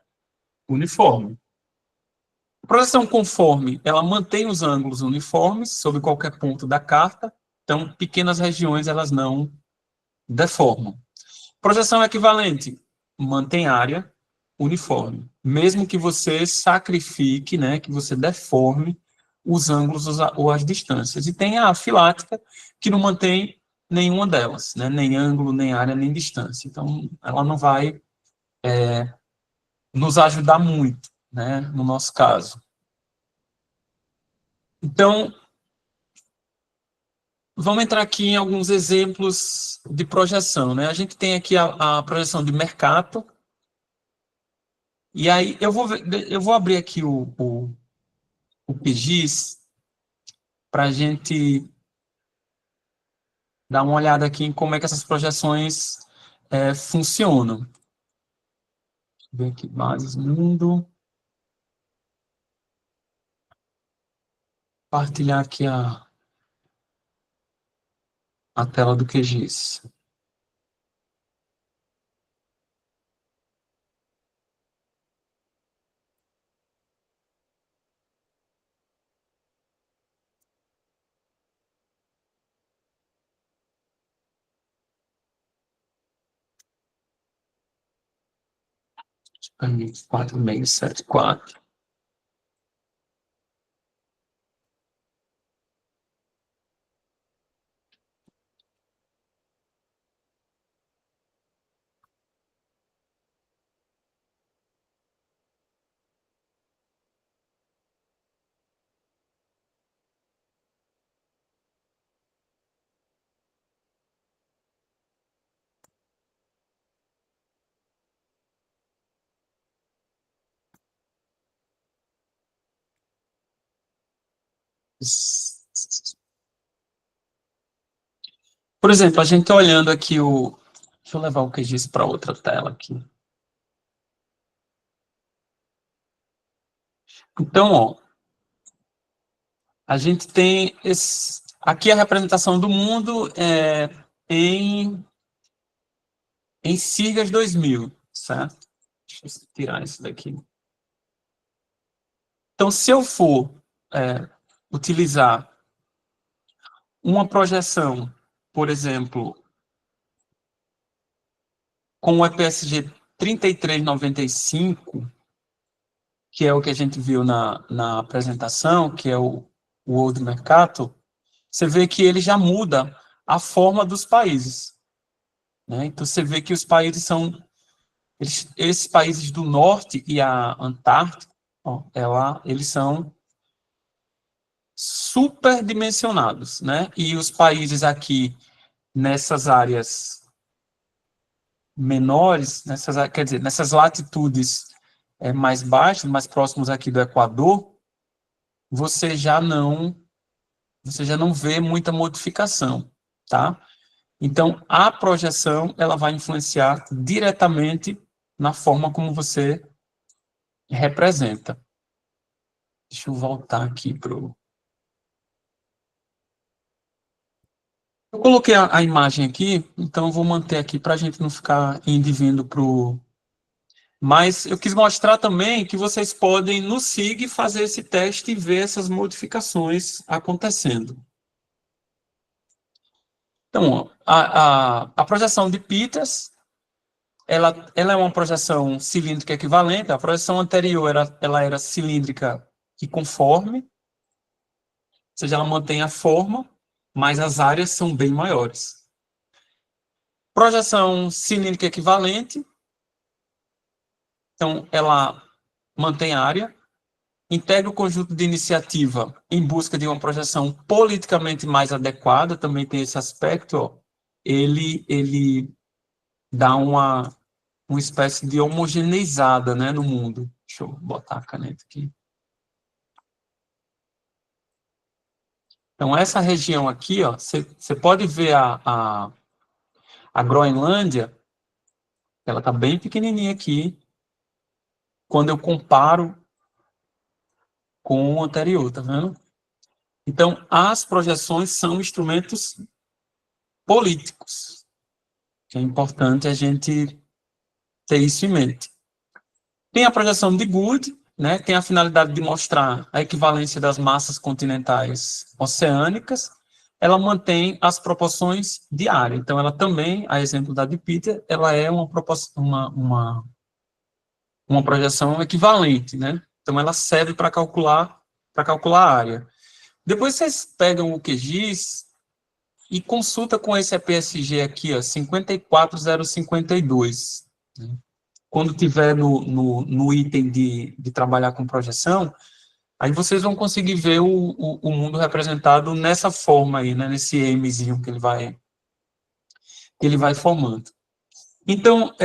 uniforme. A projeção conforme, ela mantém os ângulos uniformes sobre qualquer ponto da carta, então pequenas regiões elas não deformam. Projeção equivalente, mantém área uniforme, mesmo que você sacrifique, né, que você deforme os ângulos ou as distâncias. E tem a afilática, que não mantém nenhuma delas, né, nem ângulo, nem área, nem distância. Então, ela não vai nos ajudar muito, né, no nosso caso. Então, vamos entrar aqui em alguns exemplos de projeção, né? A gente tem aqui a projeção de Mercator. E aí, eu vou abrir aqui o QGIS para a gente dar uma olhada aqui em como é que essas projeções funcionam. Deixa eu ver aqui, bases, mundo. Compartilhar aqui a tela do QGIS. Aí, 4674. Por exemplo, a gente está olhando aqui Deixa eu levar o QGIS para outra tela aqui. Então, ó, a gente tem aqui a representação do mundo em SIGAS 2000, certo? Deixa eu tirar isso daqui. Então, se eu for utilizar uma projeção, por exemplo, com o EPSG 3395, que é o que a gente viu na apresentação, que é o World Mercator, você vê que ele já muda a forma dos países, né? Então, você vê que os países são... Esses países do norte e a Antártica, ó, eles são superdimensionados, né? E os países aqui nessas áreas menores, quer dizer, nessas latitudes mais baixas, mais próximos aqui do Equador, você já não vê muita modificação, tá? Então, a projeção, ela vai influenciar diretamente na forma como você representa. Deixa eu voltar aqui para o... Eu coloquei a imagem aqui, então eu vou manter aqui para a gente não ficar indo e vindo para o... Mas eu quis mostrar também que vocês podem, no SIG, fazer esse teste e ver essas modificações acontecendo. Então, ó, a projeção de Peters, ela é uma projeção cilíndrica equivalente. A projeção anterior ela era cilíndrica e conforme, ou seja, ela mantém a forma, mas as áreas são bem maiores. Projeção cilíndrica equivalente, então ela mantém a área, integra o conjunto de iniciativa em busca de uma projeção politicamente mais adequada, também tem esse aspecto, ó, ele dá uma espécie de homogeneizada, né, no mundo. Deixa eu botar a caneta aqui. Então, essa região aqui, ó, você pode ver a Groenlândia, ela está bem pequenininha aqui, quando eu comparo com o anterior, tá vendo? Então, as projeções são instrumentos políticos, que é importante a gente ter isso em mente. Tem a projeção de Gould, né, tem a finalidade de mostrar a equivalência das massas continentais oceânicas. Ela mantém as proporções de área. Então, ela também, a exemplo da de Peter, ela é uma projeção equivalente, né? Então, ela serve para calcular a área. Depois, vocês pegam o QGIS e consulta com esse EPSG aqui, ó, 54052. Né? Quando tiver no item de trabalhar com projeção, Aí vocês vão conseguir ver o mundo representado nessa forma aí, né? Nesse Mzinho que ele vai formando. Então,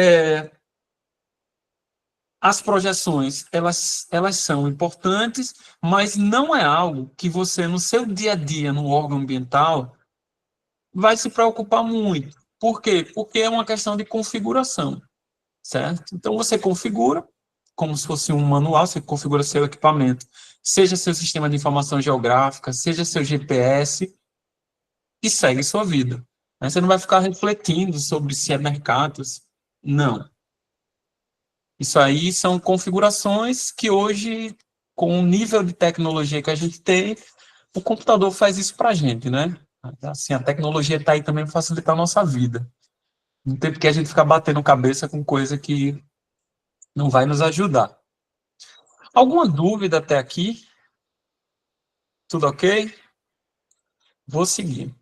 as projeções, elas são importantes, mas não é algo que você, no seu dia a dia, no órgão ambiental, vai se preocupar muito. Por quê? Porque é uma questão de configuração, certo? Então, você configura, como se fosse um manual, você configura seu equipamento, seja seu sistema de informação geográfica, seja seu GPS, e segue sua vida. Você não vai ficar refletindo sobre se é mercado, não. Isso aí são configurações que hoje, com o nível de tecnologia que a gente tem, o computador faz isso para a gente, né? Assim, a tecnologia está aí também para facilitar a nossa vida. Não tem porque a gente ficar batendo cabeça com coisa que não vai nos ajudar. Alguma dúvida até aqui? Tudo ok? Vou seguir.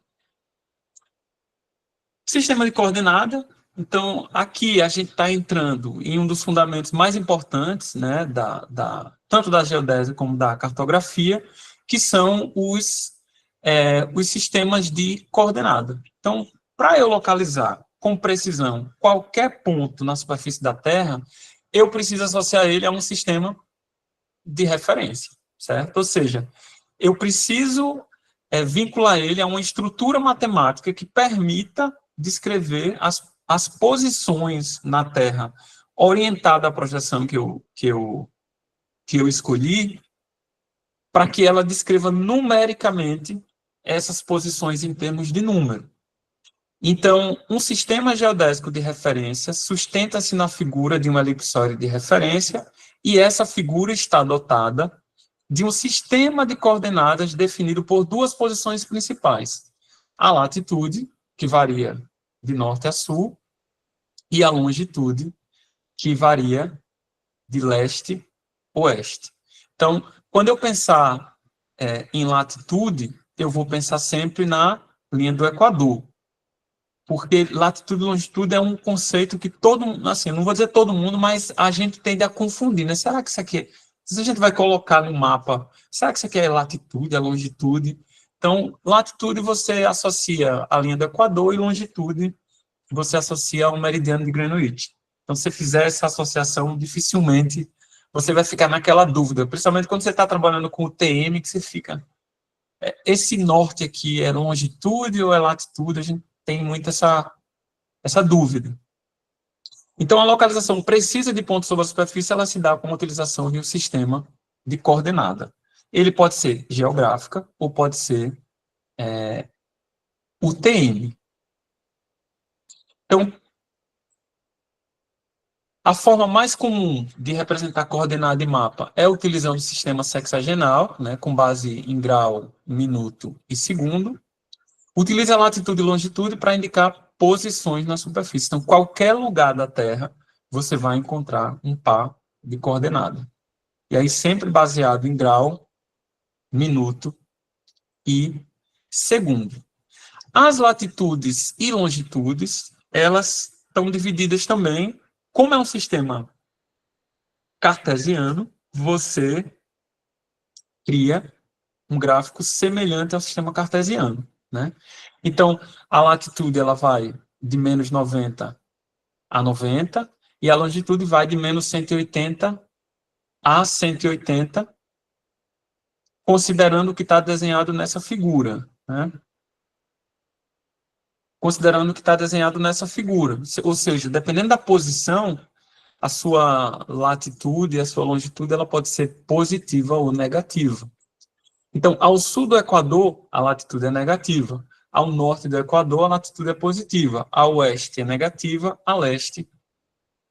Sistema de coordenada. Então, aqui a gente está entrando em um dos fundamentos mais importantes, né, tanto da geodésia como da cartografia, que são os sistemas de coordenada. Então, para eu localizar com precisão qualquer ponto na superfície da Terra, eu preciso associar ele a um sistema de referência, certo? Ou seja, eu preciso vincular ele a uma estrutura matemática que permita descrever as posições na Terra orientada à projeção que eu escolhi, para que ela descreva numericamente essas posições em termos de número. Então, um sistema geodésico de referência sustenta-se na figura de uma elipsoide de referência, e essa figura está dotada de um sistema de coordenadas definido por duas posições principais: a latitude, que varia de norte a sul, e a longitude, que varia de leste a oeste. Então, quando eu pensar em latitude, eu vou pensar sempre na linha do Equador, porque latitude e longitude é um conceito que todo mundo, assim, não vou dizer todo mundo, mas a gente tende a confundir, né? Será que isso aqui, se a gente vai colocar no mapa, será que isso aqui é latitude, é longitude? Então, latitude você associa a linha do Equador e longitude você associa ao meridiano de Greenwich. Então, se você fizer essa associação, dificilmente você vai ficar naquela dúvida, principalmente quando você está trabalhando com o TM, que você fica, esse norte aqui é longitude ou é latitude? A gente tem muito essa dúvida. Então, a localização precisa de pontos sobre a superfície, ela se dá com a utilização de um sistema de coordenada. Ele pode ser geográfica ou pode ser UTM. Então, a forma mais comum de representar coordenada em mapa é utilizando o sistema sexagenal, né, com base em grau, minuto e segundo. Utiliza a latitude e longitude para indicar posições na superfície. Então, qualquer lugar da Terra, você vai encontrar um par de coordenada. E aí, sempre baseado em grau, minuto e segundo. As latitudes e longitudes, elas estão divididas também. Como é um sistema cartesiano, você cria um gráfico semelhante ao sistema cartesiano, né? Então, a latitude ela vai de menos 90 a 90, e a longitude vai de menos 180 a 180, considerando o que está desenhado nessa figura, né? Considerando o que está desenhado nessa figura. Ou seja, dependendo da posição, a sua latitude e a sua longitude ela pode ser positiva ou negativa. Então, ao sul do Equador, a latitude é negativa. Ao norte do Equador, a latitude é positiva. A oeste é negativa, a leste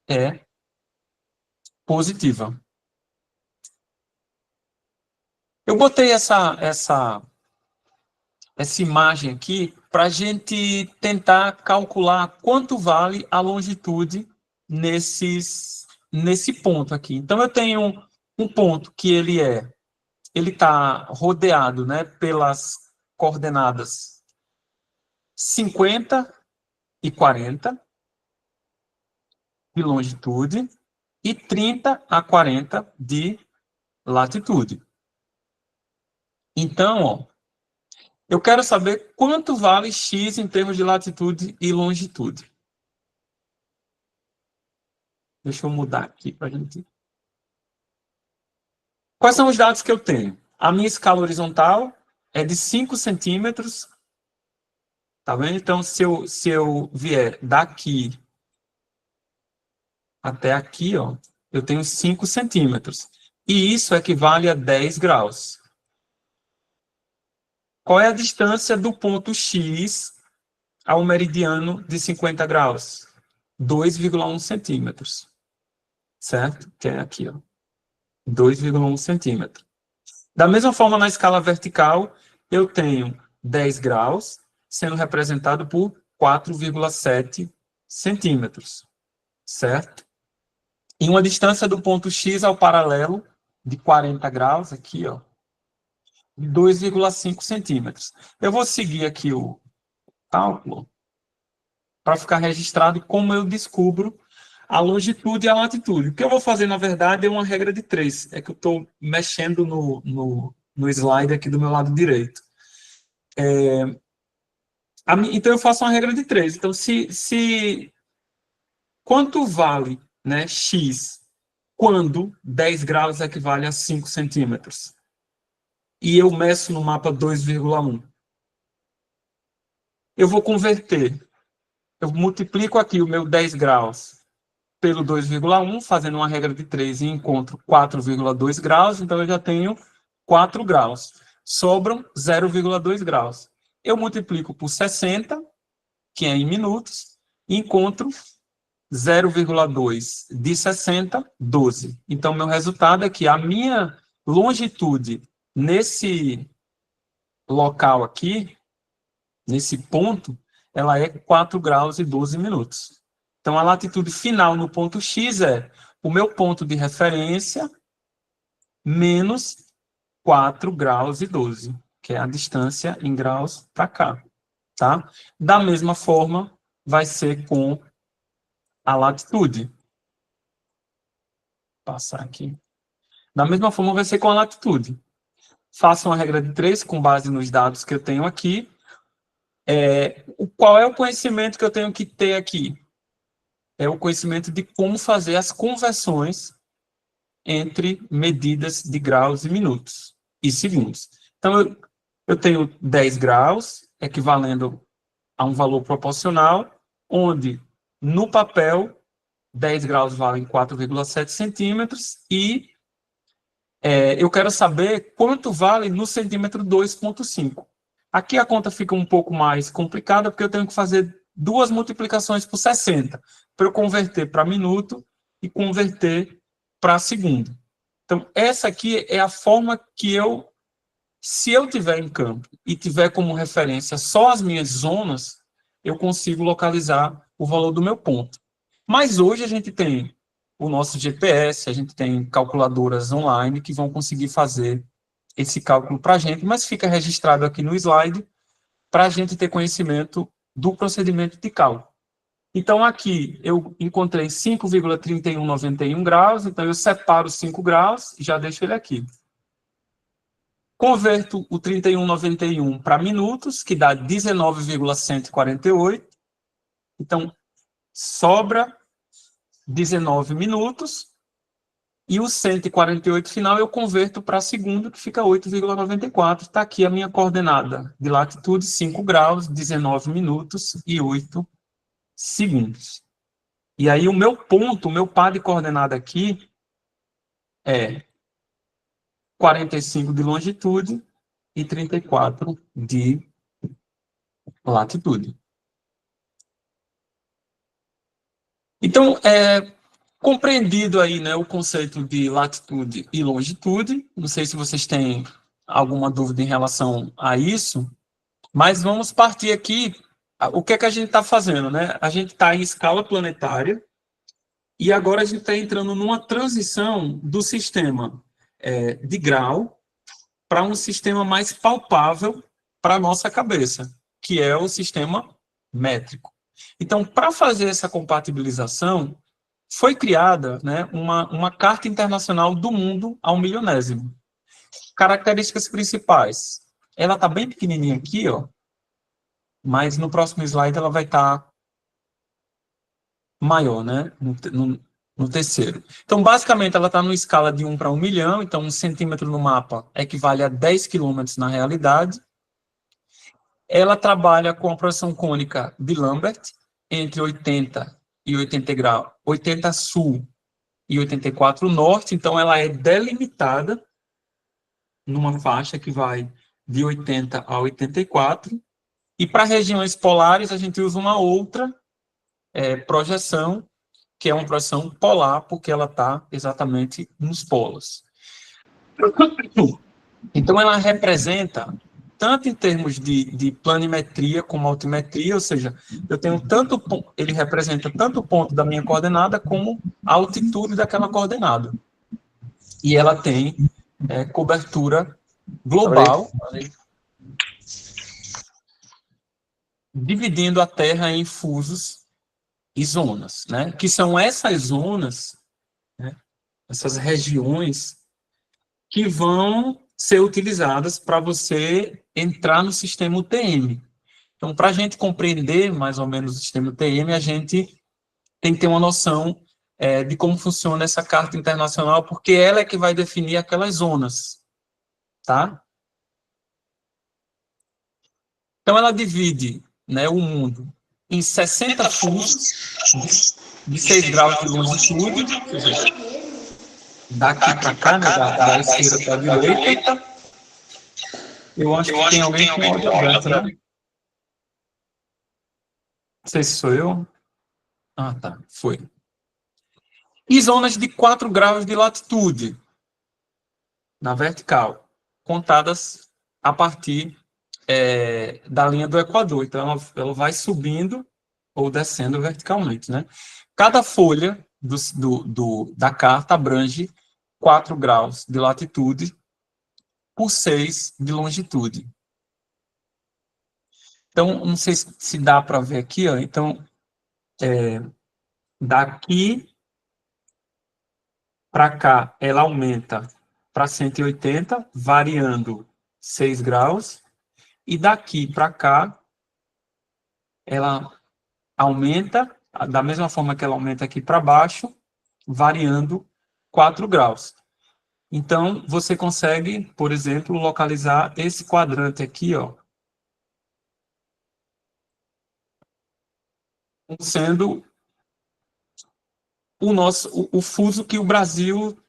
é positiva. Eu botei essa imagem aqui para a gente tentar calcular quanto vale a longitude nesse ponto aqui. Então, eu tenho um ponto que ele está rodeado, né, pelas coordenadas 50 e 40 de longitude e 30 a 40 de latitude. Então, ó, eu quero saber quanto vale x em termos de latitude e longitude. Deixa eu mudar aqui para a gente... Quais são os dados que eu tenho? A minha escala horizontal é de 5 centímetros. Tá vendo? Então, se eu vier daqui até aqui, ó, eu tenho 5 centímetros. E isso equivale a 10 graus. Qual é a distância do ponto X ao meridiano de 50 graus? 2,1 centímetros. Certo? Que é aqui, ó. 2,1 centímetros. Da mesma forma, na escala vertical, eu tenho 10 graus, sendo representado por 4,7 centímetros. Certo? E uma distância do ponto X ao paralelo de 40 graus, aqui, ó, 2,5 centímetros. Eu vou seguir aqui o cálculo para ficar registrado como eu descubro a longitude e a latitude. O que eu vou fazer, na verdade, é uma regra de 3. É que eu estou mexendo no slide aqui do meu lado direito. Então, eu faço uma regra de 3. Então, quanto vale, né, x quando 10 graus equivale a 5 centímetros? E eu meço no mapa 2,1. Eu vou converter. Eu multiplico aqui o meu 10 graus pelo 2,1, fazendo uma regra de 3 e encontro 4,2 graus, então eu já tenho 4 graus. Sobram 0,2 graus. Eu multiplico por 60, que é em minutos, e encontro 0,2 de 60, 12. Então, meu resultado é que a minha longitude nesse local aqui, nesse ponto, ela é 4 graus e 12 minutos. Então, a latitude final no ponto X é o meu ponto de referência menos 4 graus e 12, que é a distância em graus para cá. Tá? Da mesma forma, vai ser com a latitude. Vou passar aqui. Da mesma forma, vai ser com a latitude. Faça uma regra de 3 com base nos dados que eu tenho aqui. Qual é o conhecimento que eu tenho que ter aqui? É o conhecimento de como fazer as conversões entre medidas de graus e minutos e segundos. Então, eu tenho 10 graus, equivalendo a um valor proporcional, onde, no papel, 10 graus valem 4,7 centímetros e eu quero saber quanto vale no centímetro 2,5. Aqui a conta fica um pouco mais complicada, porque eu tenho que fazer 2 multiplicações por 60, para eu converter para minuto e converter para segundo. Então, essa aqui é a forma que se eu tiver em campo e tiver como referência só as minhas zonas, eu consigo localizar o valor do meu ponto. Mas hoje a gente tem o nosso GPS, a gente tem calculadoras online que vão conseguir fazer esse cálculo para a gente, mas fica registrado aqui no slide para a gente ter conhecimento do procedimento de cálculo. Então, aqui eu encontrei 5,3191 graus, então eu separo 5 graus e já deixo ele aqui. Converto o 3191 para minutos, que dá 19,148. Então, sobra 19 minutos. E o 148 final eu converto para segundo, que fica 8,94. Está aqui a minha coordenada de latitude, 5 graus, 19 minutos e 8 segundos. E aí o meu ponto, o meu par de coordenada aqui é 45 de longitude e 34 de latitude. Então, compreendido aí, né, o conceito de latitude e longitude, não sei se vocês têm alguma dúvida em relação a isso, mas vamos partir aqui, o que é que a gente está fazendo, né? A gente está em escala planetária e agora a gente está entrando numa transição do sistema de grau para um sistema mais palpável para a nossa cabeça, que é o sistema métrico. Então, para fazer essa compatibilização, foi criada, né, uma Carta Internacional do Mundo ao Milionésimo. Características principais. Ela está bem pequenininha aqui, ó, mas no próximo slide ela vai estar maior, né? No terceiro. Então, basicamente, ela está numa escala de 1 para 1 milhão, então 1 centímetro no mapa equivale a 10 quilômetros na realidade. Ela trabalha com a projeção cônica de Lambert, entre 80 e 80 graus, 80 sul e 84 norte, então ela é delimitada numa faixa que vai de 80 a 84, e para regiões polares a gente usa uma outra projeção, que é uma projeção polar, porque ela está exatamente nos polos. Então, ela representa, tanto em termos de planimetria como altimetria, ou seja, eu tenho tanto, ele representa tanto o ponto da minha coordenada como a altitude daquela coordenada. E ela tem cobertura global, dividindo a Terra em fusos e zonas, né? Que são essas zonas, né? Essas regiões que vão ser utilizadas para você entrar no sistema UTM. Então, para a gente compreender mais ou menos o sistema UTM, a gente tem que ter uma noção de como funciona essa carta internacional, porque ela é que vai definir aquelas zonas, tá? Então, ela divide, né, o mundo em 60 fusos de 6 graus de longitude, ou seja, daqui para cá, né, da esquerda para a direita. Eu acho que tem alguém com áudio aberto, né? Não sei se sou eu. Ah, tá, foi. E zonas de 4 graus de latitude, na vertical, contadas a partir da linha do Equador. Então, ela vai subindo ou descendo verticalmente, né? Cada folha da carta abrange 4 graus de latitude por 6 de longitude. Então, não sei se dá para ver aqui, ó. Então, daqui para cá, ela aumenta para 180, variando 6 graus, e daqui para cá, ela aumenta, da mesma forma que ela aumenta aqui para baixo, variando 4 graus. Então, você consegue, por exemplo, localizar esse quadrante aqui, ó, sendo o fuso que o Brasil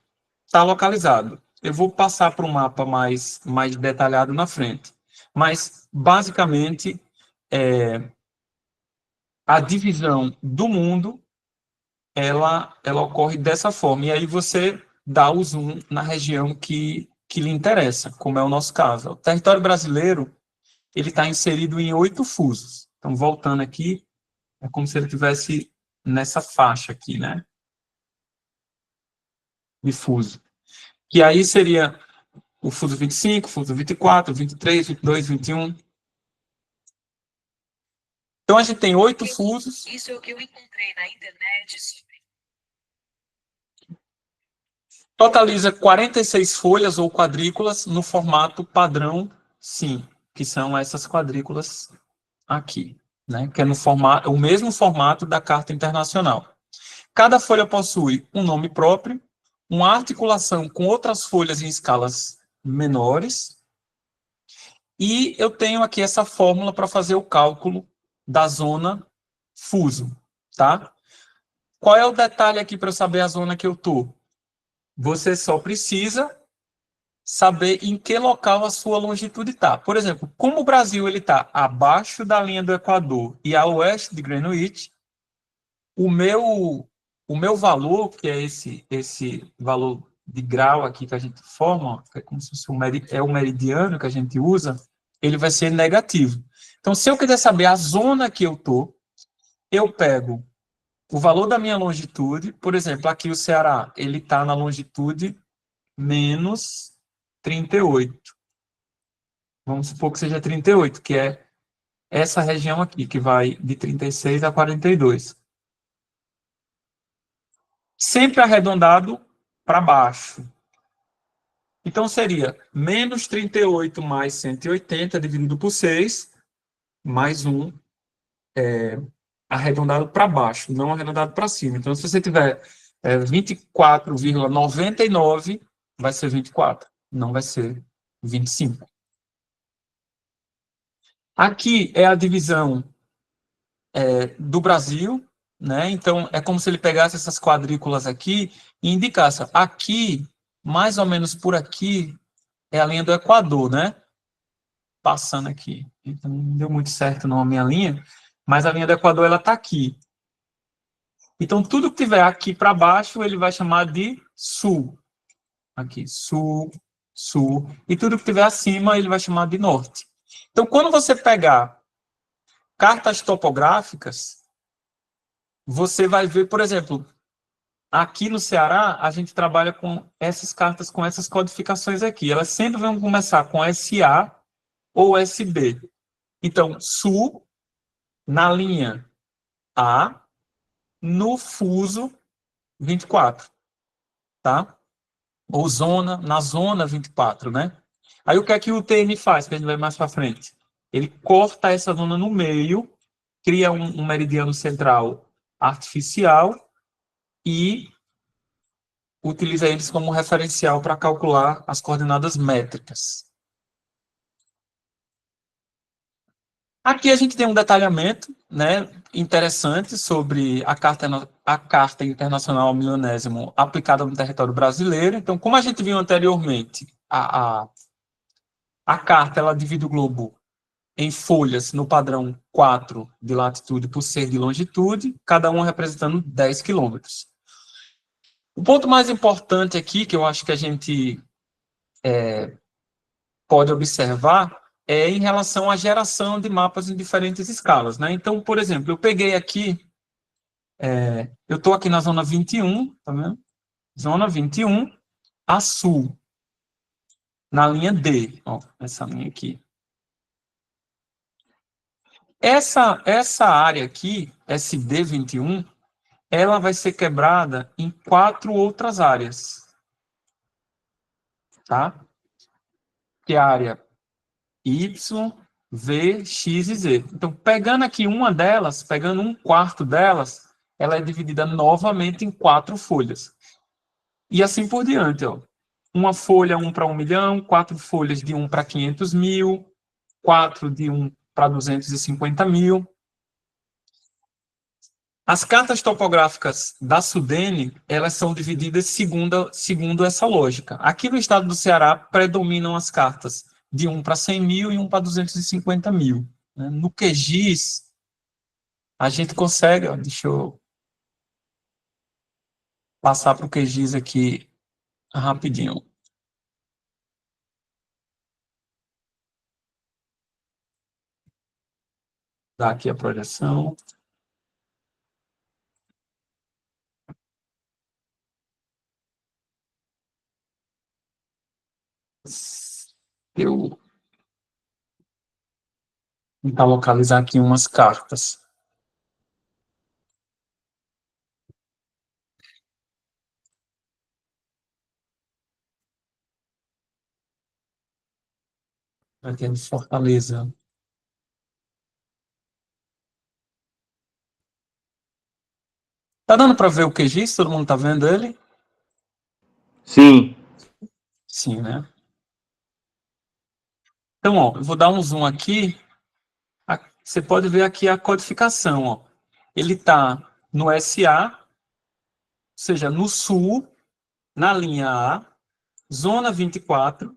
está localizado. Eu vou passar para um mapa mais detalhado na frente. Mas, basicamente, a divisão do mundo, ela ocorre dessa forma. E aí você dá o zoom na região que lhe interessa, como é o nosso caso. O território brasileiro, ele está inserido em 8 fusos. Então, voltando aqui, é como se ele estivesse nessa faixa aqui, né? De fuso. Que aí seria o fuso 25, fuso 24, 23, 22, 21. Então, a gente tem 8 fusos. Isso é o que eu encontrei na internet sobre. Totaliza 46 folhas ou quadrículas no formato padrão SIM, que são essas quadrículas aqui, né? Que é o mesmo formato da Carta Internacional. Cada folha possui um nome próprio, uma articulação com outras folhas em escalas menores, e eu tenho aqui essa fórmula para fazer o cálculo da zona fuso, tá? Qual é o detalhe aqui para eu saber a zona que eu estou? Você só precisa saber em que local a sua longitude está. Por exemplo, como o Brasil está abaixo da linha do Equador e a oeste de Greenwich, o meu valor, que é esse valor de grau aqui que a gente forma, que é como se fosse o meridiano que a gente usa, ele vai ser negativo. Então, se eu quiser saber a zona que eu estou, eu pego o valor da minha longitude, por exemplo, aqui o Ceará, ele está na longitude menos 38. Vamos supor que seja 38, que é essa região aqui, que vai de 36 a 42. Sempre arredondado para baixo. Então, seria menos 38 mais 180 dividido por 6, mais 1 arredondado para baixo, não arredondado para cima. Então, se você tiver 24,99, vai ser 24, não vai ser 25. Aqui é a divisão do Brasil, né? Então, é como se ele pegasse essas quadrículas aqui e indicasse, aqui, mais ou menos por aqui, é a linha do Equador, né? Passando aqui. Então, não deu muito certo não a minha linha, mas a linha do Equador, ela está aqui. Então, tudo que tiver aqui para baixo, ele vai chamar de sul. Aqui, sul, sul. E tudo que tiver acima, ele vai chamar de norte. Então, quando você pegar cartas topográficas, você vai ver, por exemplo, aqui no Ceará, a gente trabalha com essas cartas, com essas codificações aqui. Elas sempre vão começar com SA ou SB. Então, sul, na linha A, no fuso 24, tá? Ou zona, na zona 24, né? Aí o que é que o TN faz, que a gente vai mais para frente? Ele corta essa zona no meio, cria um meridiano central artificial e utiliza eles como referencial para calcular as coordenadas métricas. Aqui a gente tem um detalhamento, né, interessante sobre a Carta Internacional ao Milionésimo aplicada no território brasileiro. Então, como a gente viu anteriormente, a carta ela divide o globo em folhas no padrão 4 de latitude por 6 de longitude, cada uma representando 10 quilômetros. O ponto mais importante aqui, que eu acho que a gente pode observar, é em relação à geração de mapas em diferentes escalas, né? Então, por exemplo, eu peguei aqui, eu estou aqui na zona 21, tá vendo? Zona 21, a sul, na linha D, ó, essa linha aqui. Essa área aqui, SD21, ela vai ser quebrada em 4 outras áreas, tá? Que é a área Y, V, X e Z. Então, pegando aqui uma delas, pegando 1/4 delas, ela é dividida novamente em 4 folhas. E assim por diante, ó. Uma folha 1 para 1 milhão, 4 folhas de 1 para 500 mil, 4 de 1 para 250 mil. As cartas topográficas da Sudene, elas são divididas segundo essa lógica. Aqui no estado do Ceará, predominam as cartas de 1 para 100 mil e 1 para 250 mil. No QGIS, a gente consegue... Ó, deixa eu passar para o QGIS aqui rapidinho. Dar aqui a projeção. Eu vou tentar localizar aqui umas cartas. Aqui é de Fortaleza. Tá dando para ver o QGIS? Todo mundo tá vendo ele? Sim. Sim, né? Então, ó, eu vou dar um zoom aqui. Você pode ver aqui a codificação, ó. Ele está no SA, ou seja, no sul, na linha A, zona 24,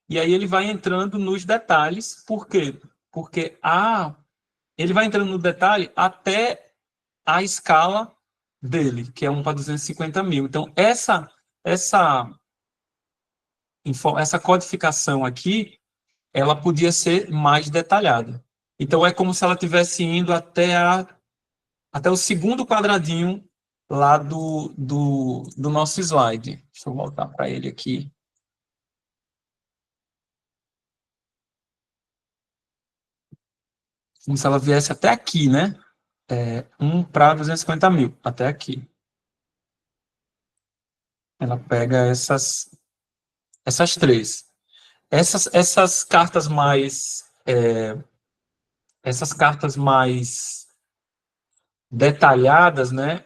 e aí ele vai entrando nos detalhes. Por quê? Porque ele vai entrando no detalhe até a escala dele, que é 1 para 250 mil. Então, essa codificação aqui, ela podia ser mais detalhada. Então, é como se ela estivesse indo até o segundo quadradinho lá do nosso slide. Deixa eu voltar para ele aqui. Como se ela viesse até aqui, né? 1 para 250 mil, até aqui. Ela pega essas Essas três. Essas cartas mais detalhadas, né?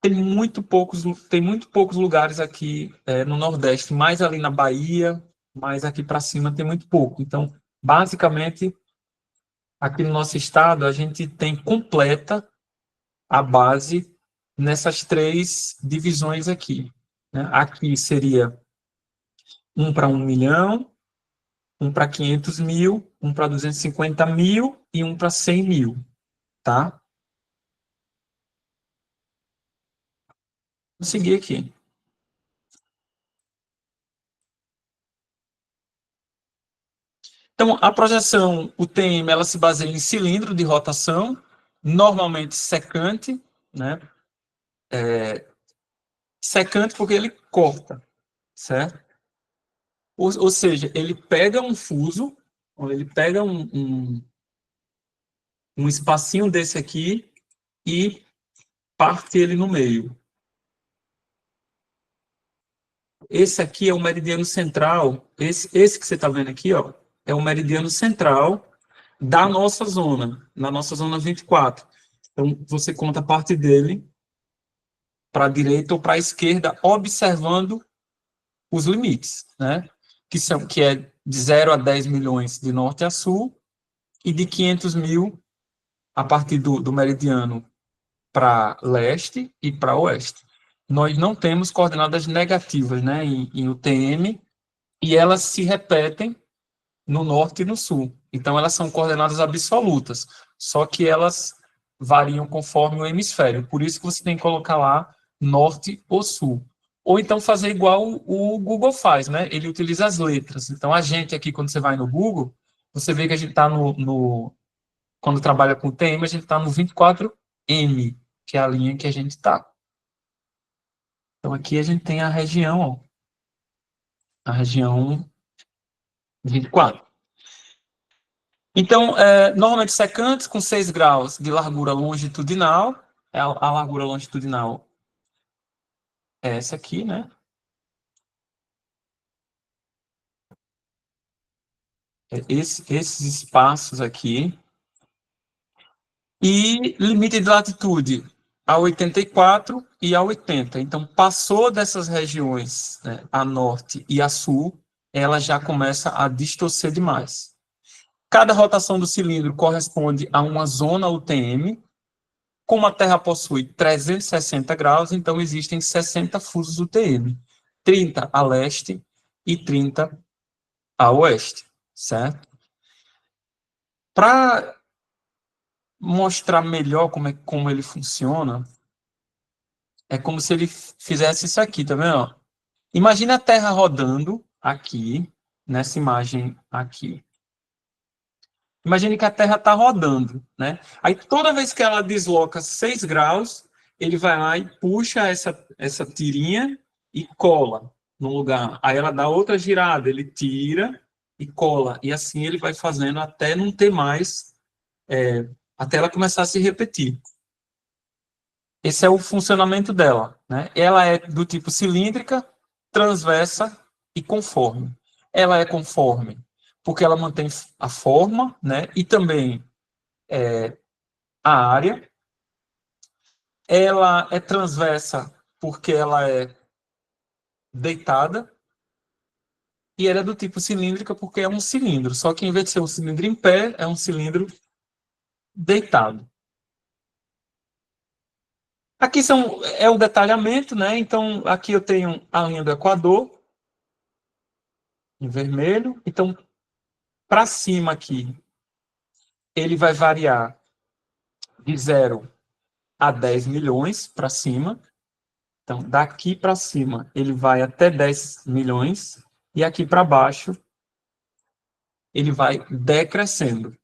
Tem muito poucos lugares aqui no Nordeste, mais ali na Bahia, mais aqui para cima tem muito pouco. Então, basicamente, aqui no nosso estado, a gente tem completa a base nessas três divisões aqui, né? Aqui seria um para 1 milhão, um para 500 mil, um para 250 mil e um para 100 mil, tá? Vou seguir aqui. Então, a projeção UTM, ela se baseia em cilindro de rotação, normalmente secante, né? Secante porque ele corta, certo? Ou seja, ele pega um fuso, ele pega um espacinho desse aqui e parte ele no meio. Esse aqui é o meridiano central, esse que você está vendo aqui, ó, é o meridiano central da nossa zona, na nossa zona 24. Então, você conta a parte dele para a direita ou para a esquerda, observando os limites, né? Que é de 0 a 10 milhões de norte a sul e de 500 mil a partir do meridiano para leste e para oeste. Nós não temos coordenadas negativas, né, em UTM, e elas se repetem no norte e no sul. Então, elas são coordenadas absolutas, só que elas variam conforme o hemisfério. Por isso que você tem que colocar lá norte ou sul. Ou então fazer igual o Google faz, né? Ele utiliza as letras. Então, a gente aqui, quando você vai no Google, você vê que a gente está quando trabalha com TM, a gente está no 24M, que é a linha que a gente está. Então, aqui a gente tem a região, ó, a região 24. Então, normalmente secantes com 6 graus de largura longitudinal, a largura longitudinal é essa aqui, né? Esses espaços aqui. E limite de latitude a 84 e a 80. Então, passou dessas regiões, né, a norte e a sul, ela já começa a distorcer demais. Cada rotação do cilindro corresponde a uma zona UTM. Como a Terra possui 360 graus, então existem 60 fusos UTM, 30 a leste e 30 a oeste, certo? Para mostrar melhor como ele funciona, é como se ele fizesse isso aqui, tá vendo? Imagina a Terra rodando aqui, nessa imagem aqui. Imagine que a Terra está rodando, né? Aí toda vez que ela desloca 6 graus, ele vai lá e puxa essa tirinha e cola no lugar. Aí ela dá outra girada, ele tira e cola. E assim ele vai fazendo até não ter mais, até ela começar a se repetir. Esse é o funcionamento dela, né? Ela é do tipo cilíndrica, transversa e conforme. Ela é conforme porque ela mantém a forma, né? E também a área. Ela é transversa porque ela é deitada. E ela é do tipo cilíndrica porque é um cilindro. Só que em vez de ser um cilindro em pé, é um cilindro deitado. Aqui é o detalhamento, né? Então, aqui eu tenho a linha do Equador, em vermelho. Então, para cima aqui, ele vai variar de 0 a 10 milhões para cima. Então, daqui para cima, ele vai até 10 milhões. E aqui para baixo, ele vai decrescendo.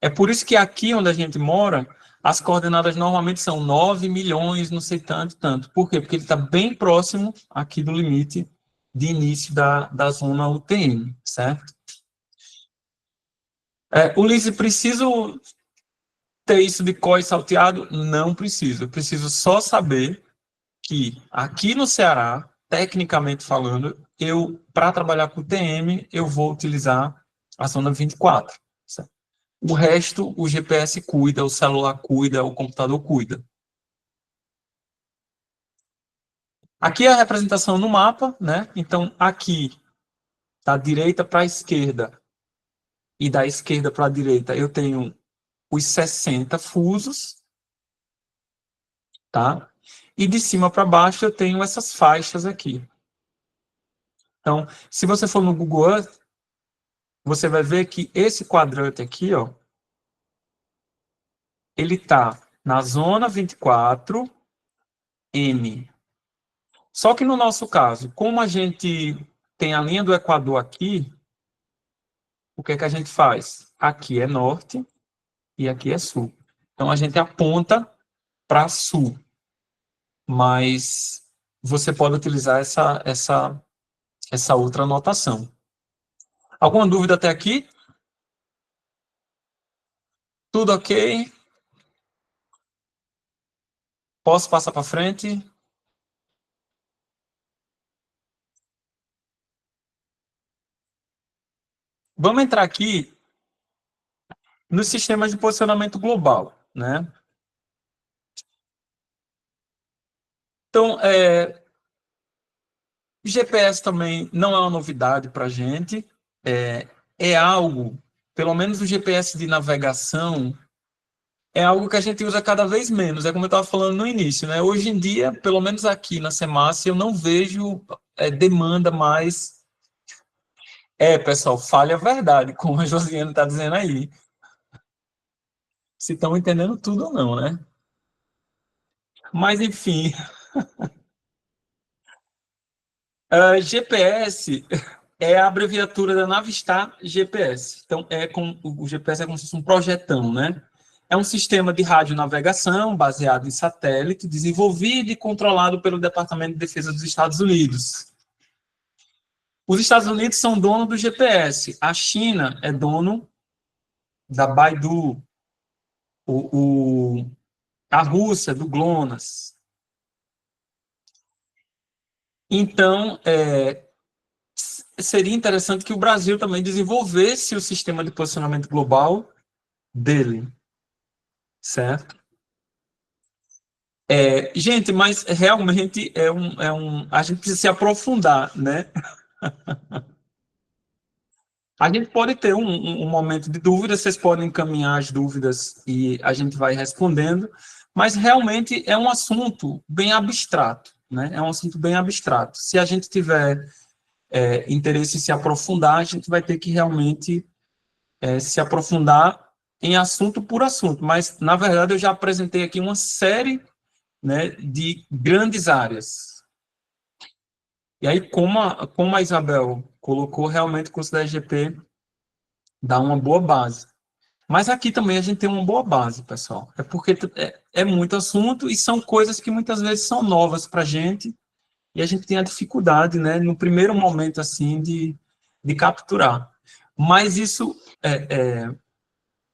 É por isso que aqui onde a gente mora, as coordenadas normalmente são 9 milhões, não sei tanto. Por quê? Porque ele está bem próximo aqui do limite de início da zona UTM, certo? Ulisses, preciso ter isso de COI salteado? Não preciso. Eu preciso só saber que aqui no Ceará tecnicamente falando, para trabalhar com TM, eu vou utilizar a zona 24. Certo? O resto, o GPS cuida, o celular cuida, o computador cuida. Aqui é a representação no mapa, né? Então, aqui, da direita para a esquerda e da esquerda para a direita, eu tenho os 60 fusos, tá? E de cima para baixo eu tenho essas faixas aqui. Então, se você for no Google Earth, você vai ver que esse quadrante aqui, ó, ele está na zona 24, M. Só que no nosso caso, como a gente tem a linha do Equador aqui, o que é que a gente faz? Aqui é norte e aqui é sul. Então, a gente aponta para sul. Mas você pode utilizar essa outra anotação. Alguma dúvida até aqui? Tudo ok? Posso passar para frente? Vamos entrar aqui nos sistemas de posicionamento global, né? Então, GPS também não é uma novidade para a gente, é algo, pelo menos o GPS de navegação, é algo que a gente usa cada vez menos, é como eu estava falando no início, né? Hoje em dia, pelo menos aqui na Semas, eu não vejo demanda mais. Pessoal, fale a verdade, como a Josiane está dizendo aí. Se estão entendendo tudo ou não, né? Mas, enfim. GPS é a abreviatura da Navistar GPS. Então, o GPS é como se fosse um projetão, né? É um sistema de radionavegação baseado em satélite, desenvolvido e controlado pelo Departamento de Defesa dos Estados Unidos. Os Estados Unidos são dono do GPS. A China é dono da Baidu. A Rússia, do GLONASS. Então, seria interessante que o Brasil também desenvolvesse o sistema de posicionamento global dele, certo? Gente, mas realmente a gente precisa se aprofundar, né? A gente pode ter um momento de dúvida, vocês podem encaminhar as dúvidas e a gente vai respondendo, mas realmente é um assunto bem abstrato, né? É um assunto bem abstrato. Se a gente tiver interesse em se aprofundar, a gente vai ter que realmente se aprofundar em assunto por assunto, mas, na verdade, eu já apresentei aqui uma série, né, de grandes áreas. E aí, como a Isabel colocou, realmente o curso da EGP dá uma boa base. Mas aqui também a gente tem uma boa base, pessoal. É porque é muito assunto e são coisas que muitas vezes são novas para a gente e a gente tem a dificuldade, né, no primeiro momento, assim, de capturar. Mas isso,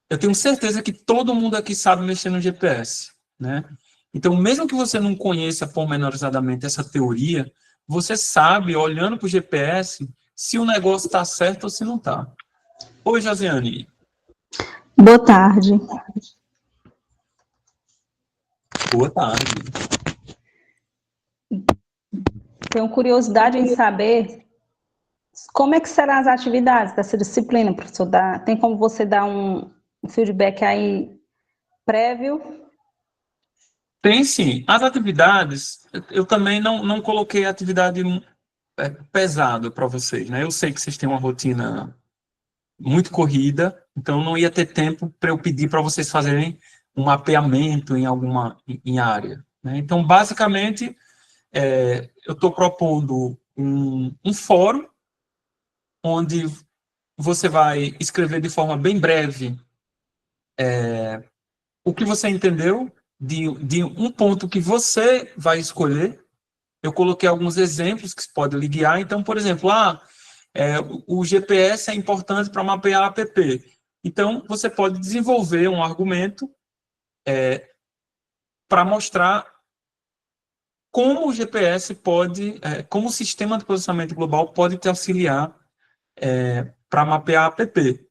eu tenho certeza que todo mundo aqui sabe mexer no GPS, né? Então, mesmo que você não conheça pormenorizadamente essa teoria, você sabe, olhando para o GPS, se o negócio está certo ou se não está. Oi, Josiane. Boa tarde. Boa tarde. Tenho curiosidade em saber como é que serão as atividades dessa disciplina, professor. Tem como você dar um feedback aí prévio? Tem sim. As atividades, eu também não coloquei atividade pesada para vocês, né? Eu sei que vocês têm uma rotina muito corrida, então não ia ter tempo para eu pedir para vocês fazerem um mapeamento em área, né? Então, basicamente, eu estou propondo um fórum onde você vai escrever de forma bem breve o que você entendeu de um ponto que você vai escolher. Eu coloquei alguns exemplos que podem lhe guiar. Então, por exemplo, o GPS é importante para mapear a app. Então, você pode desenvolver um argumento para mostrar como o GPS pode, como o sistema de posicionamento global pode te auxiliar para mapear a app.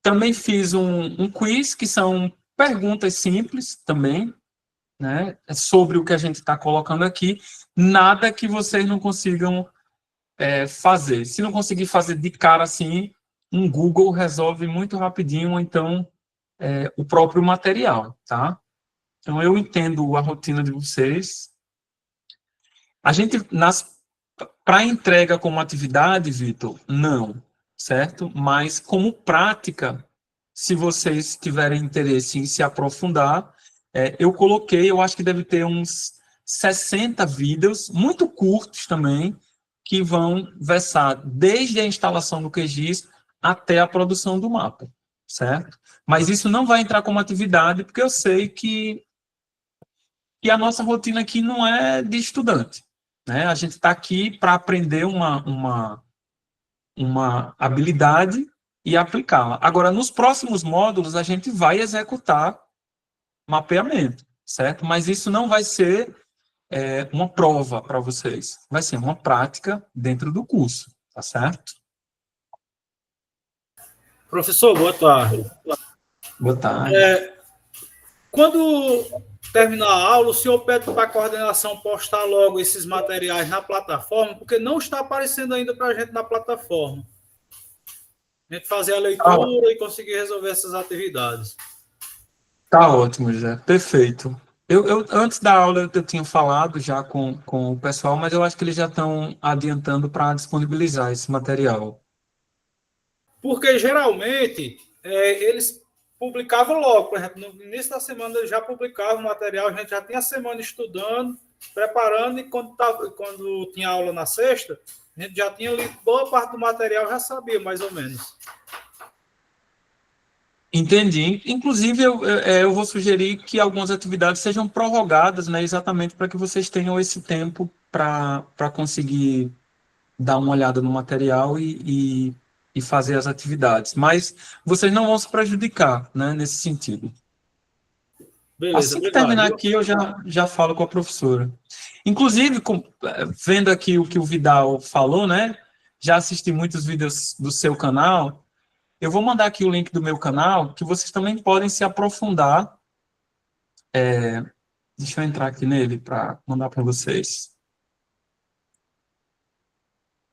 Também fiz um quiz, que são perguntas simples também, né, sobre o que a gente está colocando aqui, nada que vocês não consigam fazer. Se não conseguir fazer de cara assim, um Google resolve muito rapidinho, ou então o próprio material, tá? Então, eu entendo a rotina de vocês. A gente, para entrega como atividade, Vitor, não, certo? Mas como prática, se vocês tiverem interesse em se aprofundar, eu coloquei, eu acho que deve ter uns 60 vídeos, muito curtos também, que vão versar desde a instalação do QGIS até a produção do mapa, certo? Mas isso não vai entrar como atividade, porque eu sei que a nossa rotina aqui não é de estudante, né? A gente está aqui para aprender uma habilidade e aplicá-la. Agora, nos próximos módulos, a gente vai executar mapeamento, certo? Mas isso não vai ser uma prova para vocês. Vai ser uma prática dentro do curso, tá certo? Professor, boa tarde. Boa tarde. Quando terminar a aula, o senhor pede para a coordenação postar logo esses materiais na plataforma, porque não está aparecendo ainda para a gente na plataforma. A gente fazer a leitura e conseguir resolver essas atividades. Tá ótimo, José. Perfeito. Antes da aula eu tinha falado já com o pessoal, mas eu acho que eles já estão adiantando para disponibilizar esse material. Porque, geralmente, eles publicavam logo. Por exemplo, no início da semana eles já publicavam o material, a gente já tinha a semana estudando, preparando, e quando tinha aula na sexta, a gente já tinha lido boa parte do material, já sabia mais ou menos. Entendi. Inclusive, eu vou sugerir que algumas atividades sejam prorrogadas, né, exatamente para que vocês tenham esse tempo para conseguir dar uma olhada no material e fazer as atividades. Mas vocês não vão se prejudicar, né, nesse sentido. Beleza, assim que terminar aqui, eu já falo com a professora. Inclusive, vendo aqui o que o Vidal falou, né, já assisti muitos vídeos do seu canal. Eu vou mandar aqui o link do meu canal, que vocês também podem se aprofundar. Deixa eu entrar aqui nele para mandar para vocês.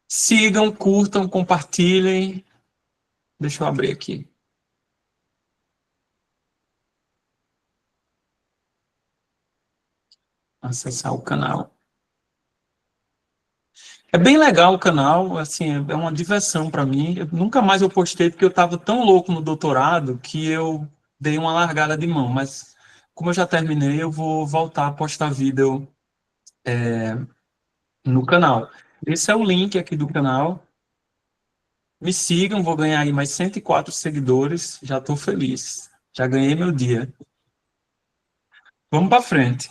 Sigam, curtam, compartilhem. Deixa eu abrir aqui. Acessar o canal. É bem legal o canal, assim, é uma diversão para mim. Nunca mais eu postei, porque eu estava tão louco no doutorado que eu dei uma largada de mão. Mas, como eu já terminei, eu vou voltar a postar vídeo no canal. Esse é o link aqui do canal. Me sigam, vou ganhar aí mais 104 seguidores. Já estou feliz. Já ganhei meu dia. Vamos para frente.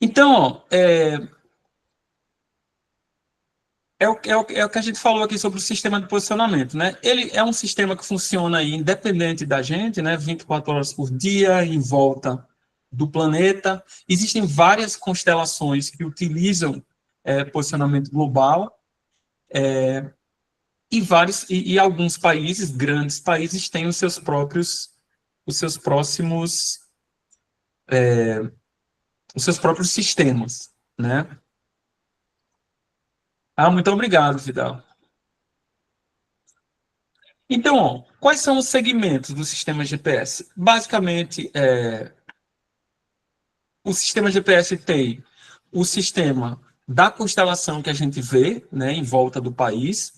Então, ó, é o que a gente falou aqui sobre o sistema de posicionamento, né? Ele é um sistema que funciona aí independente da gente, né? 24 horas por dia, em volta do planeta. Existem várias constelações que utilizam posicionamento global, e alguns países, grandes países, têm os seus próprios sistemas, né? Muito obrigado, Vidal. Então, ó, quais são os segmentos do sistema GPS? Basicamente, o sistema GPS tem o sistema da constelação que a gente vê, né, em volta do país,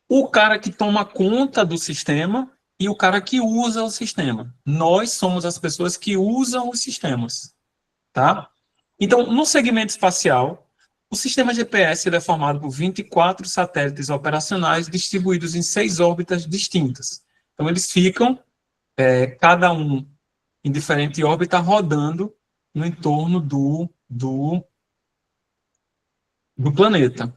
o cara que toma conta do sistema e o cara que usa o sistema. Nós somos as pessoas que usam os sistemas, tá? Então, no segmento espacial, o sistema GPS é formado por 24 satélites operacionais distribuídos em 6 órbitas distintas. Então, eles ficam, cada um em diferente órbita, rodando no entorno do planeta.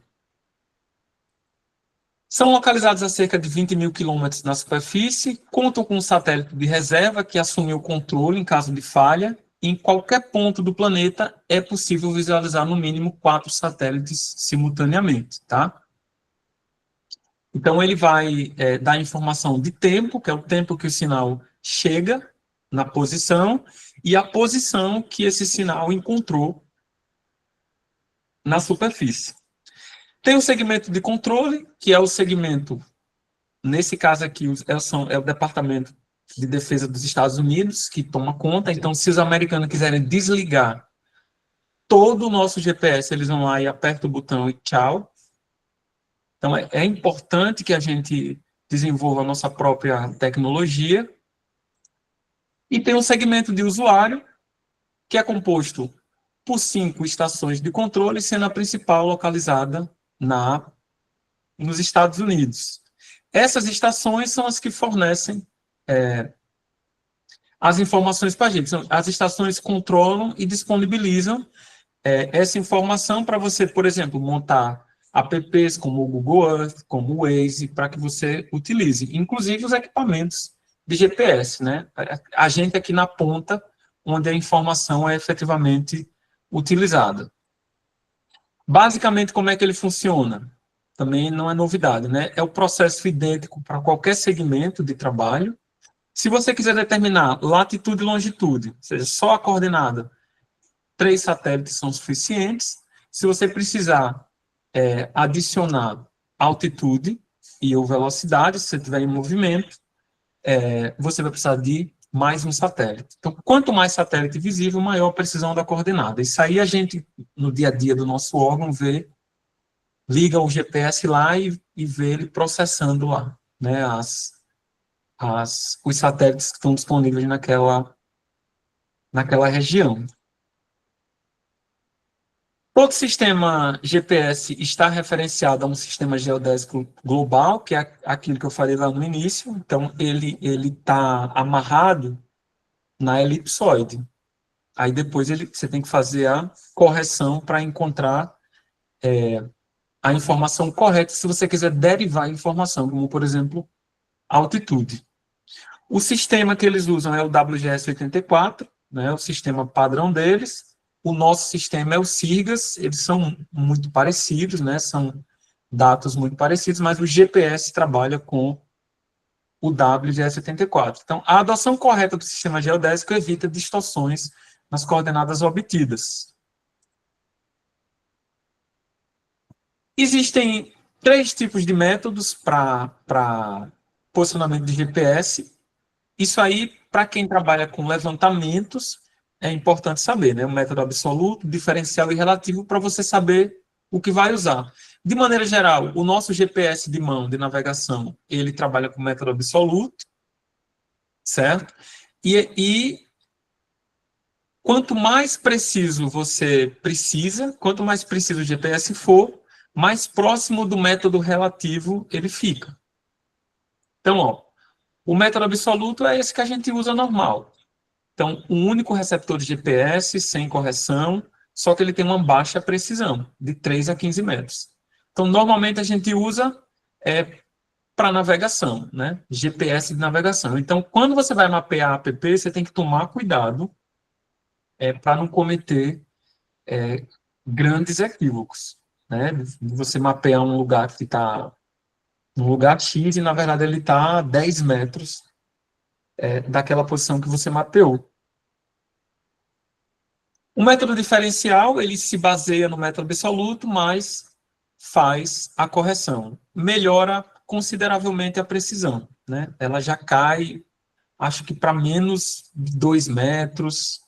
São localizados a cerca de 20 mil quilômetros na superfície, contam com um satélite de reserva que assume o controle em caso de falha em qualquer ponto do planeta é possível visualizar no mínimo 4 satélites simultaneamente, tá? Então, ele vai dar informação de tempo, que é o tempo que o sinal chega na posição, e a posição que esse sinal encontrou na superfície. Tem o segmento de controle, que é o segmento, nesse caso aqui, é o Departamento de Defesa dos Estados Unidos que toma conta. Então, se os americanos quiserem desligar todo o nosso GPS, eles vão lá e apertam o botão e tchau. Então, é importante que a gente desenvolva a nossa própria tecnologia. E tem um segmento de usuário, que é composto por 5 estações de controle, sendo a principal localizada nos Estados Unidos. Essas estações são as que fornecem as informações para a gente. As estações controlam e disponibilizam essa informação para você, por exemplo, montar apps como o Google Earth, como o Waze, para que você utilize, inclusive os equipamentos de GPS, né? A gente aqui na ponta, onde a informação é efetivamente utilizada. Basicamente, como é que ele funciona? Também não é novidade, né? É o processo idêntico para qualquer segmento de trabalho. Se você quiser determinar latitude e longitude, ou seja, só a coordenada, 3 satélites são suficientes. Se você precisar adicionar altitude e ou velocidade, se você estiver em movimento, você vai precisar de mais um satélite. Então, quanto mais satélite visível, maior a precisão da coordenada. Isso aí a gente, no dia a dia do nosso órgão, liga o GPS lá e vê ele processando lá, né, os satélites que estão disponíveis naquela região. Todo sistema GPS está referenciado a um sistema geodésico global, que é aquilo que eu falei lá no início. Então, ele está amarrado na elipsoide. Aí depois você tem que fazer a correção para encontrar a informação correta, se você quiser derivar a informação, como, por exemplo, a altitude. O sistema que eles usam é o WGS-84, né, o sistema padrão deles. O nosso sistema é o SIRGAS, eles são muito parecidos, né, são dados muito parecidos, mas o GPS trabalha com o WGS-84. Então, a adoção correta do sistema geodésico evita distorções nas coordenadas obtidas. Existem 3 tipos de métodos para posicionamento de GPS. Isso aí, para quem trabalha com levantamentos, é importante saber, né? O método absoluto, diferencial e relativo, para você saber o que vai usar. De maneira geral, o nosso GPS de mão, de navegação, ele trabalha com o método absoluto, certo? E quanto mais preciso você precisa, quanto mais preciso o GPS for, mais próximo do método relativo ele fica. Então, o método absoluto é esse que a gente usa normal. Então, um único receptor de GPS, sem correção, só que ele tem uma baixa precisão, de 3 a 15 metros. Então, normalmente a gente usa para navegação, né? GPS de navegação. Então, quando você vai mapear a app, você tem que tomar cuidado para não cometer grandes equívocos, né? Você mapear um lugar que está no lugar X e, na verdade, ele está a 10 metros daquela posição que você mapeou. O método diferencial, ele se baseia no método absoluto, mas faz a correção. Melhora consideravelmente a precisão, né? Ela já cai, acho que para menos de 2 metros.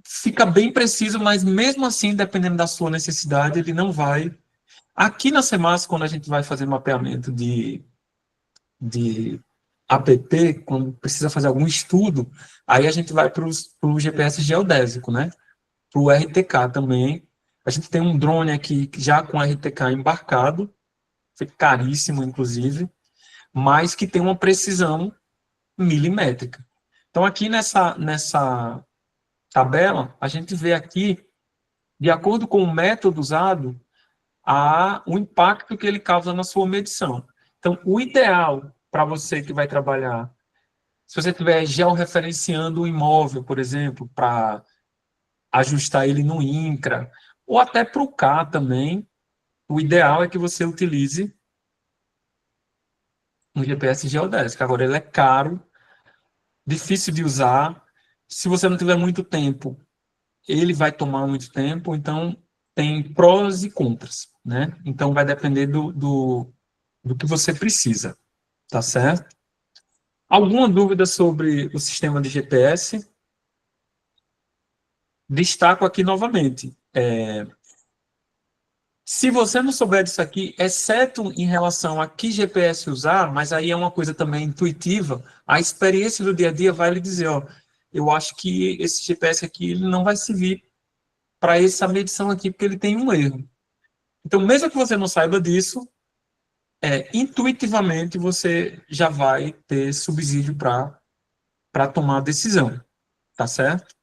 Fica bem preciso, mas mesmo assim, dependendo da sua necessidade, ele não vai... Aqui na CEMAS, quando a gente vai fazer mapeamento de app, quando precisa fazer algum estudo, aí a gente vai para o GPS geodésico, né? Para o RTK também. A gente tem um drone aqui já com RTK embarcado, caríssimo, inclusive, mas que tem uma precisão milimétrica. Então, aqui nessa tabela, a gente vê aqui, de acordo com o método usado, o impacto que ele causa na sua medição. Então, o ideal para você que vai trabalhar Se você estiver georreferenciando o imóvel, por exemplo, para ajustar ele no INCRA, ou até para o CA também, o ideal é que você utilize um GPS geodésico. Agora, ele é caro, difícil de usar. Se você não tiver muito tempo, ele vai tomar muito tempo, então tem prós e contras, né? Então vai depender do que você precisa, tá certo? Alguma dúvida sobre o sistema de GPS? Destaco aqui novamente. Se você não souber disso aqui, exceto em relação a que GPS usar, mas aí é uma coisa também intuitiva, a experiência do dia a dia vai lhe dizer, ó, eu acho que esse GPS aqui ele não vai servir para essa medição aqui, porque ele tem um erro. Então, mesmo que você não saiba disso, intuitivamente você já vai ter subsídio para tomar a decisão, tá certo?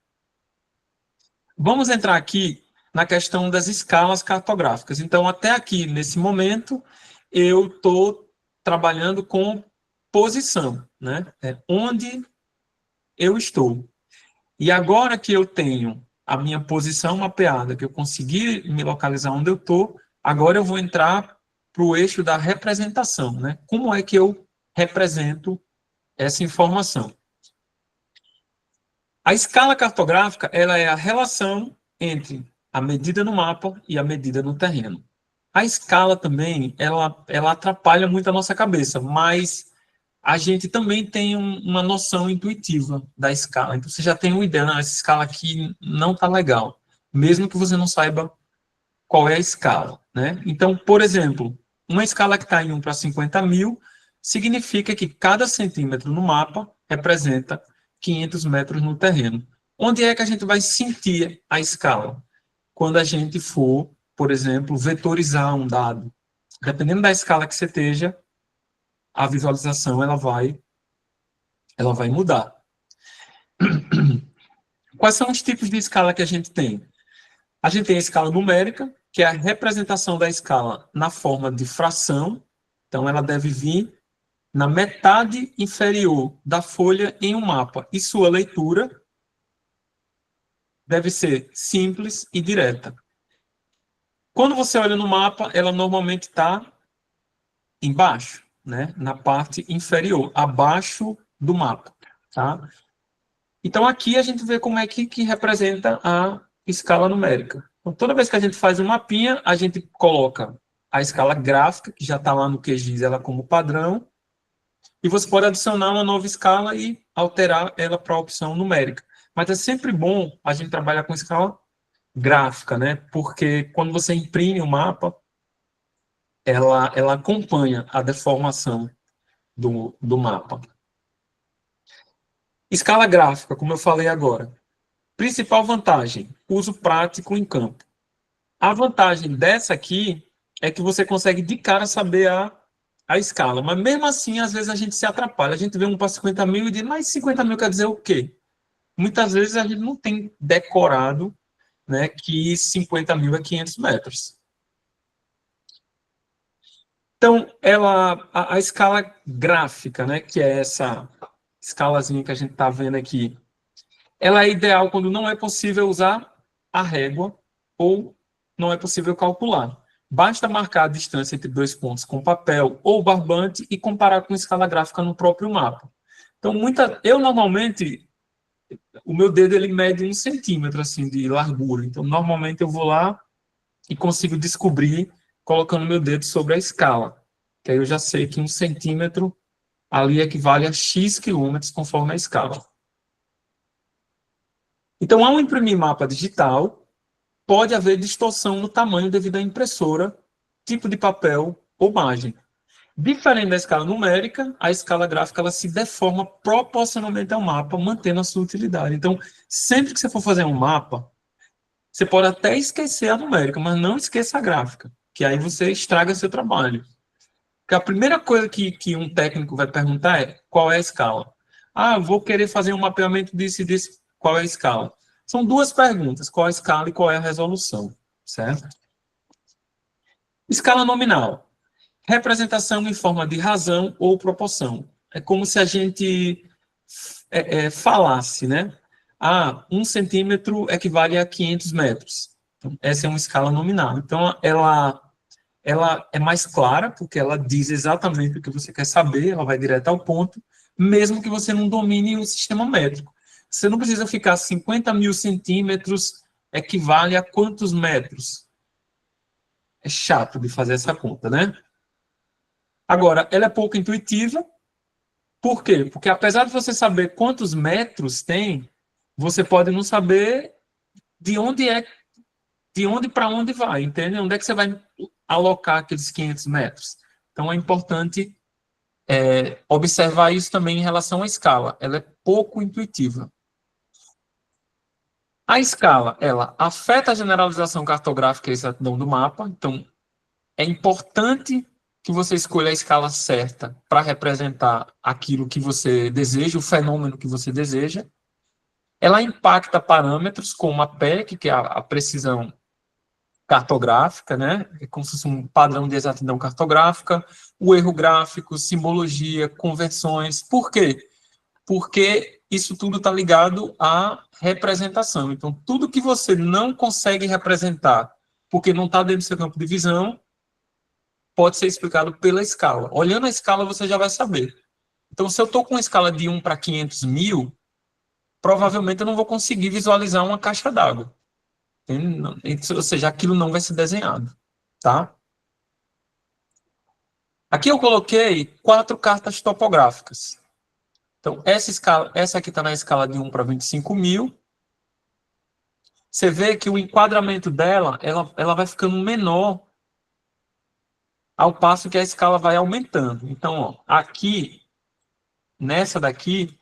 Vamos entrar aqui na questão das escalas cartográficas. Então, até aqui, nesse momento, eu estou trabalhando com posição, né? Onde eu estou. E agora que eu tenho a minha posição mapeada, que eu consegui me localizar onde eu estou, agora eu vou entrar para o eixo da representação, né? Como é que eu represento essa informação? A escala cartográfica, ela é a relação entre a medida no mapa e a medida no terreno. A escala também, ela atrapalha muito a nossa cabeça, mas a gente também tem uma noção intuitiva da escala. Então, você já tem uma ideia, essa escala aqui não está legal, mesmo que você não saiba qual é a escala, né? Então, por exemplo, uma escala que está em 1 para 50 mil significa que cada centímetro no mapa representa 500 metros no terreno. Onde é que a gente vai sentir a escala? Quando a gente for, por exemplo, vetorizar um dado. Dependendo da escala que você esteja, a visualização ela vai mudar. Quais são os tipos de escala que a gente tem? A gente tem a escala numérica, que é a representação da escala na forma de fração. Então, ela deve vir na metade inferior da folha em um mapa. E sua leitura deve ser simples e direta. Quando você olha no mapa, ela normalmente está embaixo, né? Na parte inferior, abaixo do mapa. Tá? Então, aqui a gente vê como é que representa a escala numérica. Então, toda vez que a gente faz um mapinha, a gente coloca a escala gráfica, que já está lá no QGIS, ela como padrão, e você pode adicionar uma nova escala e alterar ela para a opção numérica. Mas é sempre bom a gente trabalhar com escala gráfica, né? Porque quando você imprime o mapa, ela acompanha a deformação do mapa. Escala gráfica, como eu falei agora. Principal vantagem, uso prático em campo. A vantagem dessa aqui é que você consegue de cara saber a escala, mas mesmo assim, às vezes a gente se atrapalha. A gente vê um para 50 mil e diz, mas 50 mil quer dizer o quê? Muitas vezes a gente não tem decorado, né, que 50 mil é 500 metros. Então, a escala gráfica, né, que é essa escalazinha que a gente está vendo aqui, ela é ideal quando não é possível usar a régua ou não é possível calcular. Basta marcar a distância entre dois pontos com papel ou barbante e comparar com escala gráfica no próprio mapa. Então, eu normalmente, o meu dedo ele mede 1 centímetro assim, de largura. Então, normalmente eu vou lá e consigo descobrir colocando meu dedo sobre a escala. Que aí eu já sei que 1 centímetro ali equivale a X quilômetros conforme a escala. Então, ao imprimir mapa digital, pode haver distorção no tamanho devido à impressora, tipo de papel ou margem. Diferente da escala numérica, a escala gráfica ela se deforma proporcionalmente ao mapa, mantendo a sua utilidade. Então, sempre que você for fazer um mapa, você pode até esquecer a numérica, mas não esqueça a gráfica, que aí você estraga seu trabalho. Porque a primeira coisa que um técnico vai perguntar é qual é a escala. Ah, eu vou querer fazer um mapeamento disso e disso, qual é a escala? São duas perguntas, qual é a escala e qual é a resolução, certo? Escala nominal. Representação em forma de razão ou proporção. É como se a gente falasse, né? Ah, 1 centímetro equivale a 500 metros. Então, essa é uma escala nominal. Então, ela é mais clara, porque ela diz exatamente o que você quer saber, ela vai direto ao ponto, mesmo que você não domine o sistema métrico. Você não precisa ficar 50 mil centímetros equivale a quantos metros? É chato de fazer essa conta, né? Agora, ela é pouco intuitiva. Por quê? Porque apesar de você saber quantos metros tem, você pode não saber de onde para onde vai, entende? Onde é que você vai alocar aqueles 500 metros? Então, é importante observar isso também em relação à escala. Ela é pouco intuitiva. A escala, ela afeta a generalização cartográfica e exatidão do mapa. Então, é importante que você escolha a escala certa para representar aquilo que você deseja, o fenômeno que você deseja. Ela impacta parâmetros como a PEC, que é a precisão cartográfica, né? É como se fosse um padrão de exatidão cartográfica, o erro gráfico, simbologia, conversões. Por quê? Porque isso tudo está ligado à representação. Então, tudo que você não consegue representar porque não está dentro do seu campo de visão, pode ser explicado pela escala. Olhando a escala, você já vai saber. Então, se eu estou com uma escala de 1 para 500 mil, provavelmente eu não vou conseguir visualizar uma caixa d'água. Ou seja, aquilo não vai ser desenhado. Tá? Aqui eu coloquei 4 cartas topográficas. Então, essa aqui está na escala de 1 para 25 mil. Você vê que o enquadramento dela, ela vai ficando menor ao passo que a escala vai aumentando. Então, ó, aqui, nessa daqui,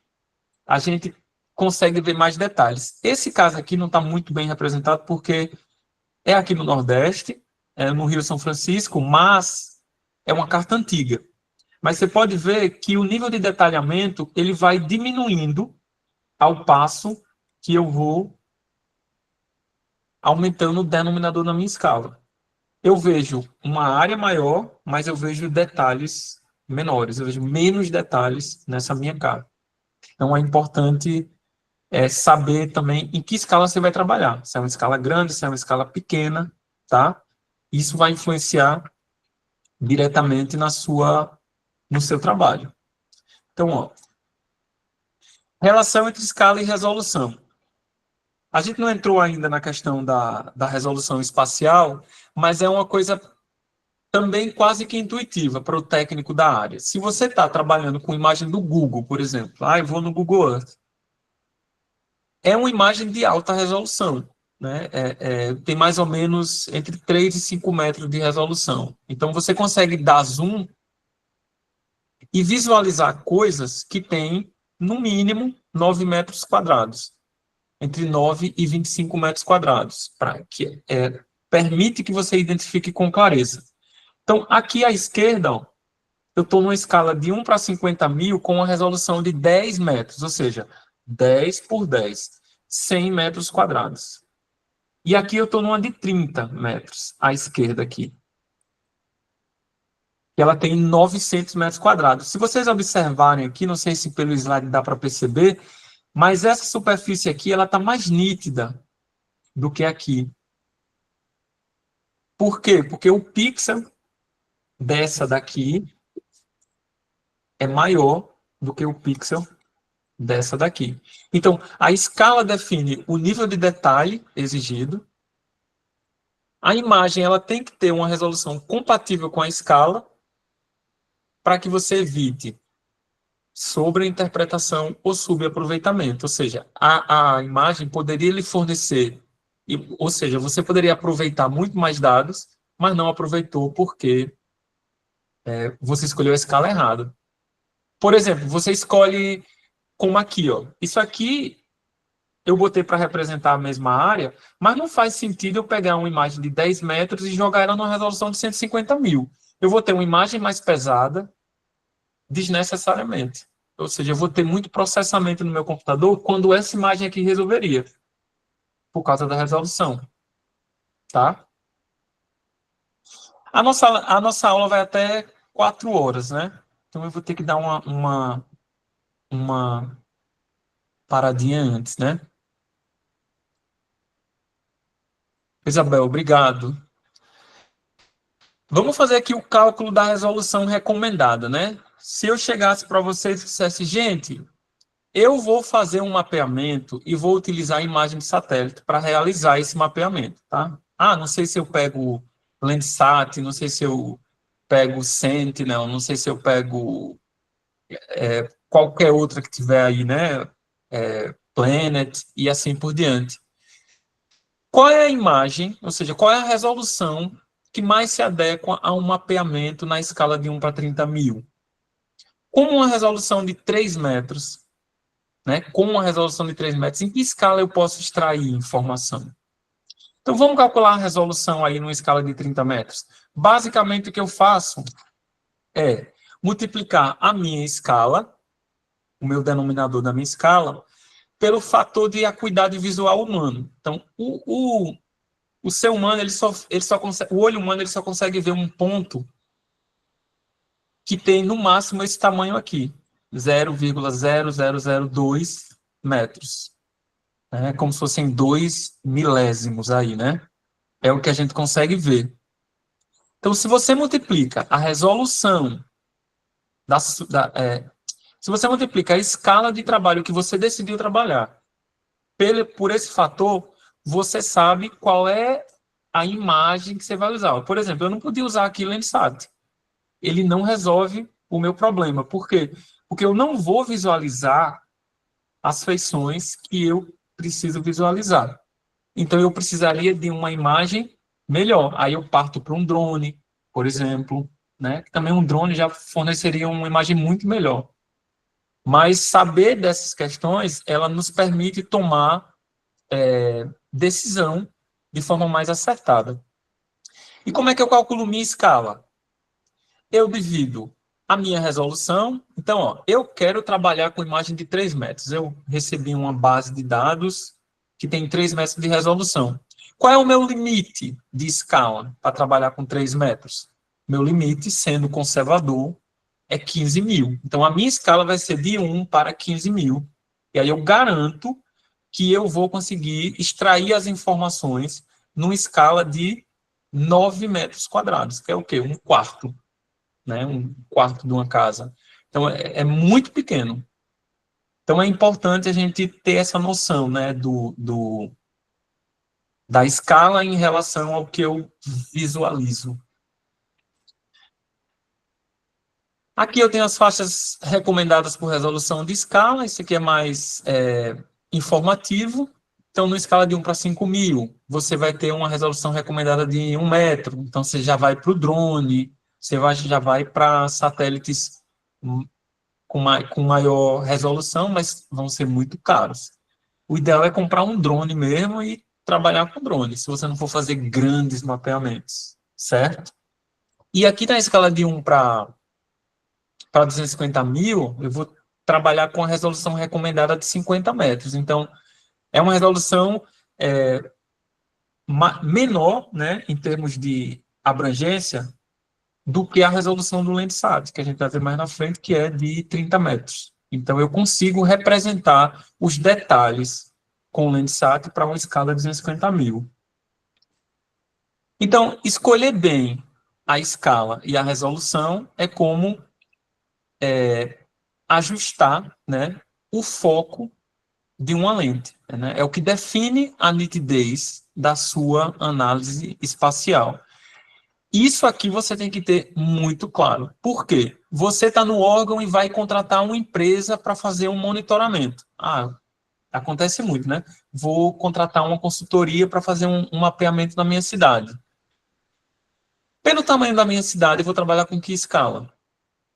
a gente consegue ver mais detalhes. Esse caso aqui não está muito bem representado porque é aqui no Nordeste, no Rio São Francisco, mas é uma carta antiga. Mas você pode ver que o nível de detalhamento ele vai diminuindo ao passo que eu vou aumentando o denominador na minha escala. Eu vejo uma área maior, mas eu vejo detalhes menores, eu vejo menos detalhes nessa minha carta. Então, é importante saber também em que escala você vai trabalhar. Se é uma escala grande, se é uma escala pequena, tá? Isso vai influenciar diretamente no seu trabalho. Então, ó, relação entre escala e resolução. A gente não entrou ainda na questão da resolução espacial, mas é uma coisa também quase que intuitiva para o técnico da área. Se você está trabalhando com imagem do Google, por exemplo, eu vou no Google Earth, é uma imagem de alta resolução, né? Tem mais ou menos entre 3 e 5 metros de resolução. Então, você consegue dar zoom e visualizar coisas que têm, no mínimo, 9 metros quadrados. Entre 9 e 25 metros quadrados, que permite que você identifique com clareza. Então, aqui à esquerda, ó, eu estou numa escala de 1 para 50 mil com uma resolução de 10 metros, ou seja, 10 por 10, 100 metros quadrados. E aqui eu estou numa de 30 metros, à esquerda aqui. E ela tem 900 metros quadrados. Se vocês observarem aqui, não sei se pelo slide dá para perceber, mas essa superfície aqui, ela está mais nítida do que aqui. Por quê? Porque o pixel dessa daqui é maior do que o pixel dessa daqui. Então, a escala define o nível de detalhe exigido. A imagem ela tem que ter uma resolução compatível com a escala para que você evite sobreinterpretação ou subaproveitamento. Ou seja, a imagem poderia lhe fornecer, ou seja, você poderia aproveitar muito mais dados, mas não aproveitou porque você escolheu a escala errada. Por exemplo, você escolhe como aqui, ó. Isso aqui eu botei para representar a mesma área, mas não faz sentido eu pegar uma imagem de 10 metros e jogar ela numa resolução de 150 mil. Eu vou ter uma imagem mais pesada desnecessariamente. Ou seja, eu vou ter muito processamento no meu computador quando essa imagem aqui resolveria, por causa da resolução. Tá? A nossa aula vai até 4 horas, né? Então eu vou ter que dar uma paradinha antes, né? Isabel, obrigado. Vamos fazer aqui o cálculo da resolução recomendada, né? Se eu chegasse para vocês e dissesse, gente, eu vou fazer um mapeamento e vou utilizar a imagem de satélite para realizar esse mapeamento, tá? Ah, não sei se eu pego Landsat, não sei se eu pego Sentinel, não sei se eu pego qualquer outra que tiver aí, né? Planet e assim por diante. Qual é a imagem, ou seja, qual é a resolução que mais se adequa a um mapeamento na escala de 1 para 30 mil? Como uma resolução de 3 metros, né? Com uma resolução de 3 metros, em que escala eu posso extrair informação? Então, vamos calcular a resolução aí numa escala de 30 metros. Basicamente, o que eu faço é multiplicar a minha escala, o meu denominador da minha escala, pelo fator de acuidade visual humano. Então, o ser humano, ele só consegue, o olho humano, ele só consegue ver um ponto que tem, no máximo, esse tamanho aqui, 0,0002 metros. É como se fossem 2 milésimos aí, né? É o que a gente consegue ver. Então, se você multiplica a resolução se você multiplica a escala de trabalho que você decidiu trabalhar por esse fator, você sabe qual é a imagem que você vai usar. Por exemplo, eu não podia usar aqui Landsat. Ele não resolve o meu problema. Por quê? Porque eu não vou visualizar as feições que eu preciso visualizar. Então, eu precisaria de uma imagem melhor. Aí eu parto para um drone, por exemplo, né? Também um drone já forneceria uma imagem muito melhor. Mas saber dessas questões, ela nos permite tomar decisão de forma mais acertada. E como é que eu calculo minha escala? Eu divido a minha resolução. Então, ó, eu quero trabalhar com imagem de 3 metros. Eu recebi uma base de dados que tem 3 metros de resolução. Qual é o meu limite de escala para trabalhar com 3 metros? Meu limite, sendo conservador, é 15 mil. Então, a minha escala vai ser de 1 para 15 mil. E aí eu garanto que eu vou conseguir extrair as informações numa escala de 9 metros quadrados, que é o quê? Um quarto, né? Um quarto de uma casa. Então, é muito pequeno. Então, é importante a gente ter essa noção, né, da escala em relação ao que eu visualizo. Aqui eu tenho as faixas recomendadas por resolução de escala. Isso aqui é mais informativo. Então, na escala de 1 para 5 mil, você vai ter uma resolução recomendada de 1 metro. Então, você já vai para o drone, já vai para satélites com maior resolução, mas vão ser muito caros. O ideal é comprar um drone mesmo e trabalhar com drone, se você não for fazer grandes mapeamentos, certo? E aqui na escala de 1 para 250 mil, eu vou trabalhar com a resolução recomendada de 50 metros. Então, é uma resolução menor, né, em termos de abrangência, do que a resolução do Landsat, que a gente vai ver mais na frente, que é de 30 metros. Então, eu consigo representar os detalhes com o Landsat para uma escala de 250 mil. Então, escolher bem a escala e a resolução é como ajustar, né, o foco de uma lente. Né? É o que define a nitidez da sua análise espacial. Isso aqui você tem que ter muito claro. Por quê? Você está no órgão e vai contratar uma empresa para fazer um monitoramento. Acontece muito, né? Vou contratar uma consultoria para fazer um mapeamento na minha cidade. Pelo tamanho da minha cidade, eu vou trabalhar com que escala?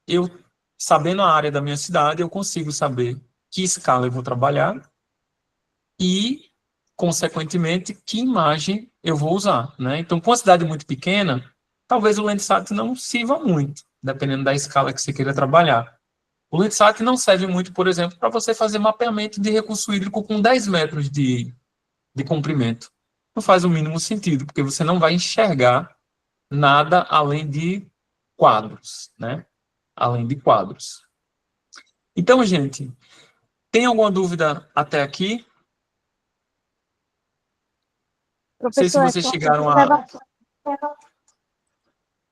Eu, sabendo a área da minha cidade, eu consigo saber que escala eu vou trabalhar e, consequentemente, que imagem eu vou usar. Né? Então, com uma cidade muito pequena, talvez o Landsat não sirva muito, dependendo da escala que você queira trabalhar. O Landsat não serve muito, por exemplo, para você fazer mapeamento de recurso hídrico com 10 metros de comprimento. Não faz o mínimo sentido, porque você não vai enxergar nada além de quadros, né? Além de quadros. Então, gente, Tem alguma dúvida até aqui? Não sei se Professor, vocês chegaram a...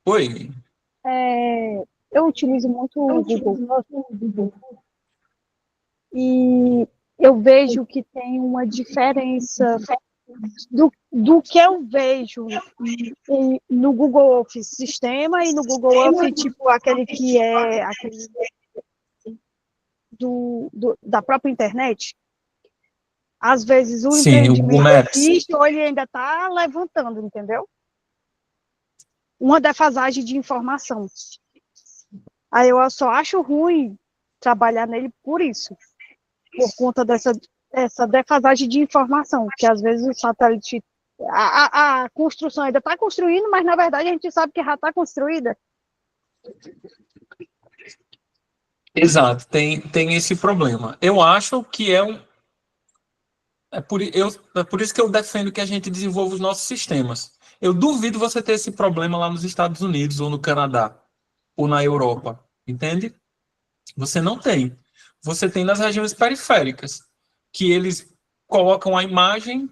Oi? eu utilizo muito o Google e eu vejo que tem uma diferença do que eu vejo no Google Office Sistema e no Google Office, tipo, aquele que é aquele da própria internet. Às vezes o Sim, o Google empreendimento Maps. existe ou ele ainda está levantando, entendeu? Uma defasagem de informação. Aí eu só acho ruim trabalhar nele por isso, por conta dessa defasagem de informação, que às vezes o satélite, a construção ainda está construindo, mas na verdade a gente sabe que já está construída. Exato, tem esse problema. Eu acho que é por isso que eu defendo que a gente desenvolva os nossos sistemas. Eu duvido você ter esse problema lá nos Estados Unidos, ou no Canadá, ou na Europa, entende? Você não tem. Você tem nas regiões periféricas, que eles colocam a imagem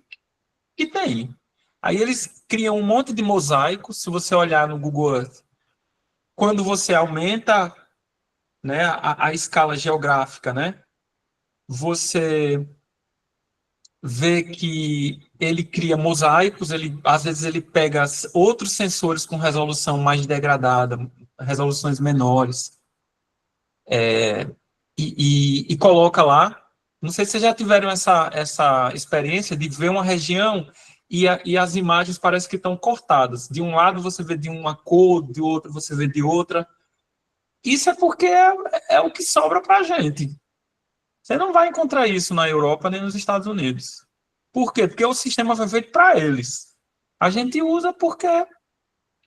que tem. Aí eles criam um monte de mosaicos, se você olhar no Google Earth. Quando você aumenta, né, a escala geográfica, né, você vê que ele cria mosaicos, às vezes ele pega outros sensores com resolução mais degradada, resoluções menores, e coloca lá. Não sei se vocês já tiveram essa experiência de ver uma região e as imagens parecem que estão cortadas. De um lado você vê de uma cor, de outro você vê de outra. Isso é porque é o que sobra para a gente. Você não vai encontrar isso na Europa nem nos Estados Unidos. Por quê? Porque o sistema foi feito para eles. A gente usa porque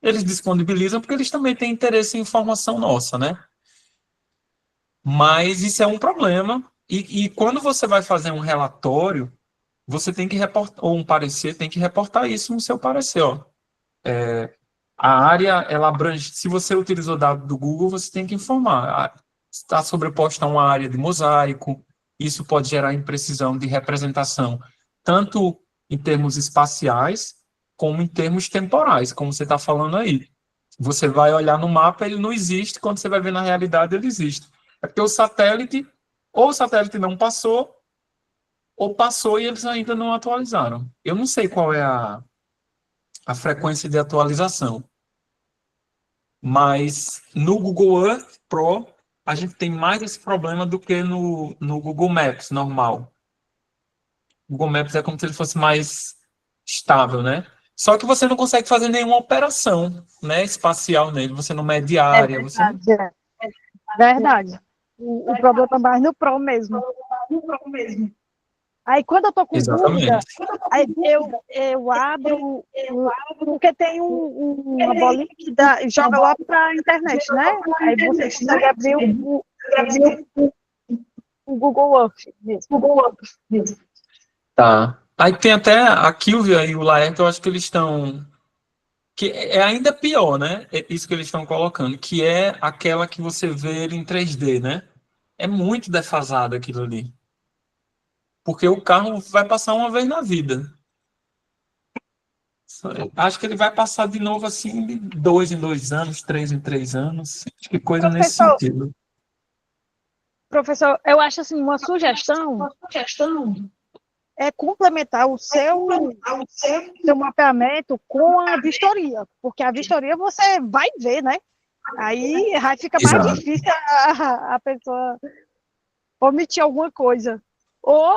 eles disponibilizam, porque eles também têm interesse em informação nossa, né? Mas isso é um problema. E quando você vai fazer um relatório, você tem que reportar, ou um parecer, tem que reportar isso no seu parecer. Ó. A área, ela abrange, se você utilizou dado do Google, você tem que informar. Está sobreposta a uma área de mosaico, isso pode gerar imprecisão de representação, tanto em termos espaciais, como em termos temporais, como você está falando aí. Você vai olhar no mapa, ele não existe, quando você vai ver na realidade, ele existe. É porque o satélite não passou, ou passou e eles ainda não atualizaram. Eu não sei qual é a frequência de atualização. Mas no Google Earth Pro, a gente tem mais esse problema do que no Google Maps normal. O Google Maps é como se ele fosse mais estável, né? Só que você não consegue fazer nenhuma operação, né, espacial nele. Você não mede área. Verdade. O problema é mais no Pro mesmo. Aí, quando eu tô com dúvida, aí eu abro, porque tem uma bolinha que joga lá para a internet, né? Aí você consegue abrir o Google Earth mesmo. Tá. Aí tem até a Kilvia e o Laerte, eu acho que eles estão... que é ainda pior, né? É isso que eles estão colocando, que é aquela que você vê ele em 3D, né? É muito defasado aquilo ali. Porque o carro vai passar uma vez na vida. Acho que ele vai passar de novo assim, de 2 em 2 anos, 3 em 3 anos. Acho que coisa nesse sentido. Professor, eu acho assim, uma sugestão é complementar o seu mapeamento com a vistoria, porque a vistoria você vai ver, né? Aí fica mais difícil a pessoa omitir alguma coisa. Ou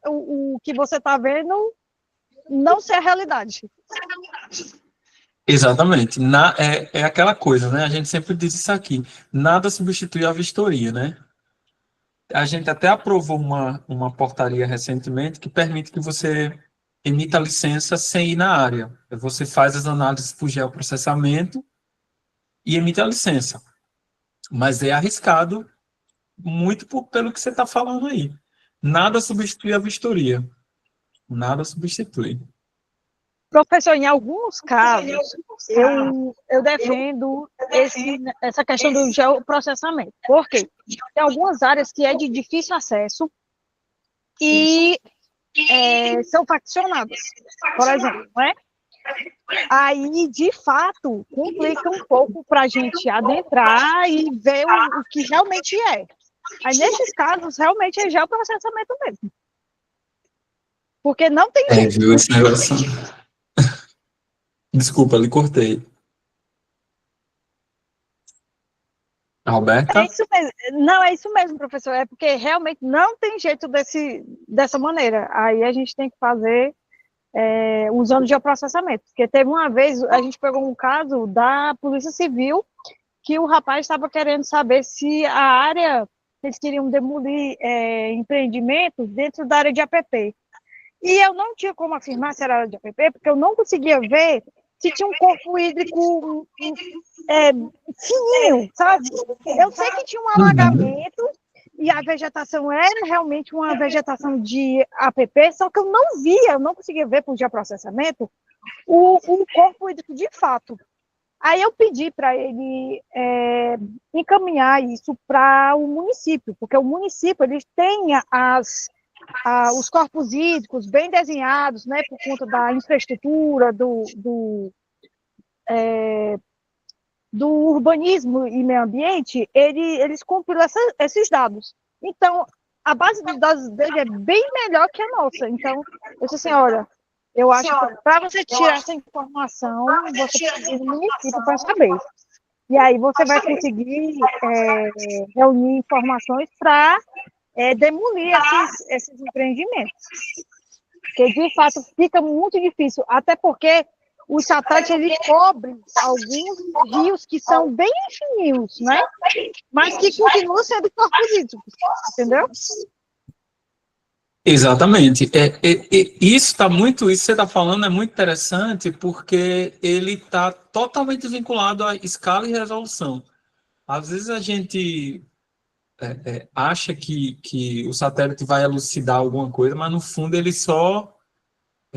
o que você está vendo não ser a realidade. Exatamente. É aquela coisa, né? A gente sempre diz isso aqui. Nada substitui a vistoria, né? A gente até aprovou uma portaria recentemente que permite que você emita licença sem ir na área. Você faz as análises por geoprocessamento e emite a licença. Mas é arriscado muito pelo que você está falando aí. Nada substitui a vistoria. Nada substitui. Professor, em alguns casos, eu defendo essa questão do geoprocessamento. Por quê? Tem algumas áreas que é de difícil acesso e são faccionadas, por exemplo, né? Aí, de fato, complica um pouco para a gente adentrar e ver o que realmente é. Aí, nesses casos, realmente é geoprocessamento mesmo. Porque não tem jeito. Viu esse negócio? Desculpa, lhe cortei. Roberta? É isso mesmo. Não, é isso mesmo, professor. É porque realmente não tem jeito dessa maneira. Aí a gente tem que fazer usando geoprocessamento. Porque teve uma vez, a gente pegou um caso da Polícia Civil, que o rapaz estava querendo saber se a área, eles queriam demolir empreendimentos dentro da área de APP. E eu não tinha como afirmar se era área de APP, porque eu não conseguia ver se tinha um corpo hídrico fininho, sabe? Eu sei que tinha um alagamento e a vegetação era realmente uma vegetação de APP, só que eu não via, eu não conseguia ver por geoprocessamento o corpo hídrico de fato. Aí eu pedi para ele encaminhar isso para o município, porque o município eles têm os corpos hídricos bem desenhados, né, por conta da infraestrutura, do urbanismo e meio ambiente, eles compilam esses dados. Então, a base dos dados dele é bem melhor que a nossa. Então, eu disse assim, olha, eu acho que para você tirar essa informação, você precisa ir no município para saber. E aí você vai conseguir reunir informações para demolir esses empreendimentos. Porque, de fato, fica muito difícil, até porque os satélites eles cobrem alguns rios que são bem fininhos, né? Mas que continuam sendo corpos hídricos, entendeu? Exatamente. Isso que você está falando é muito interessante, porque ele está totalmente vinculado à escala e resolução. Às vezes a gente acha que o satélite vai elucidar alguma coisa, mas no fundo ele só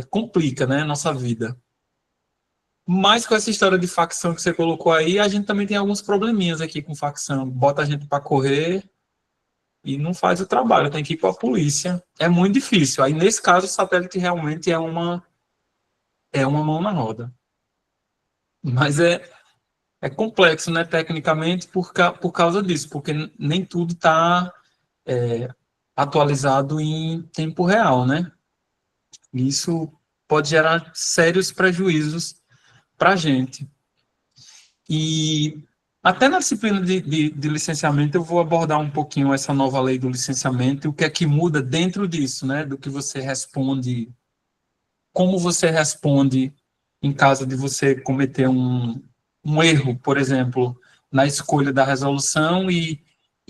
complica, né, a nossa vida. Mas com essa história de facção que você colocou aí, a gente também tem alguns probleminhas aqui com facção. Bota a gente para correr e não faz o trabalho, tem que ir para a polícia. É muito difícil. Aí, nesse caso, o satélite realmente é uma mão na roda. Mas é complexo, né, tecnicamente, por causa disso, porque nem tudo está atualizado em tempo real, né? Isso pode gerar sérios prejuízos para a gente. E até na disciplina de licenciamento eu vou abordar um pouquinho essa nova lei do licenciamento e o que é que muda dentro disso, né? Do que você responde, como você responde em caso de você cometer um erro, por exemplo, na escolha da resolução e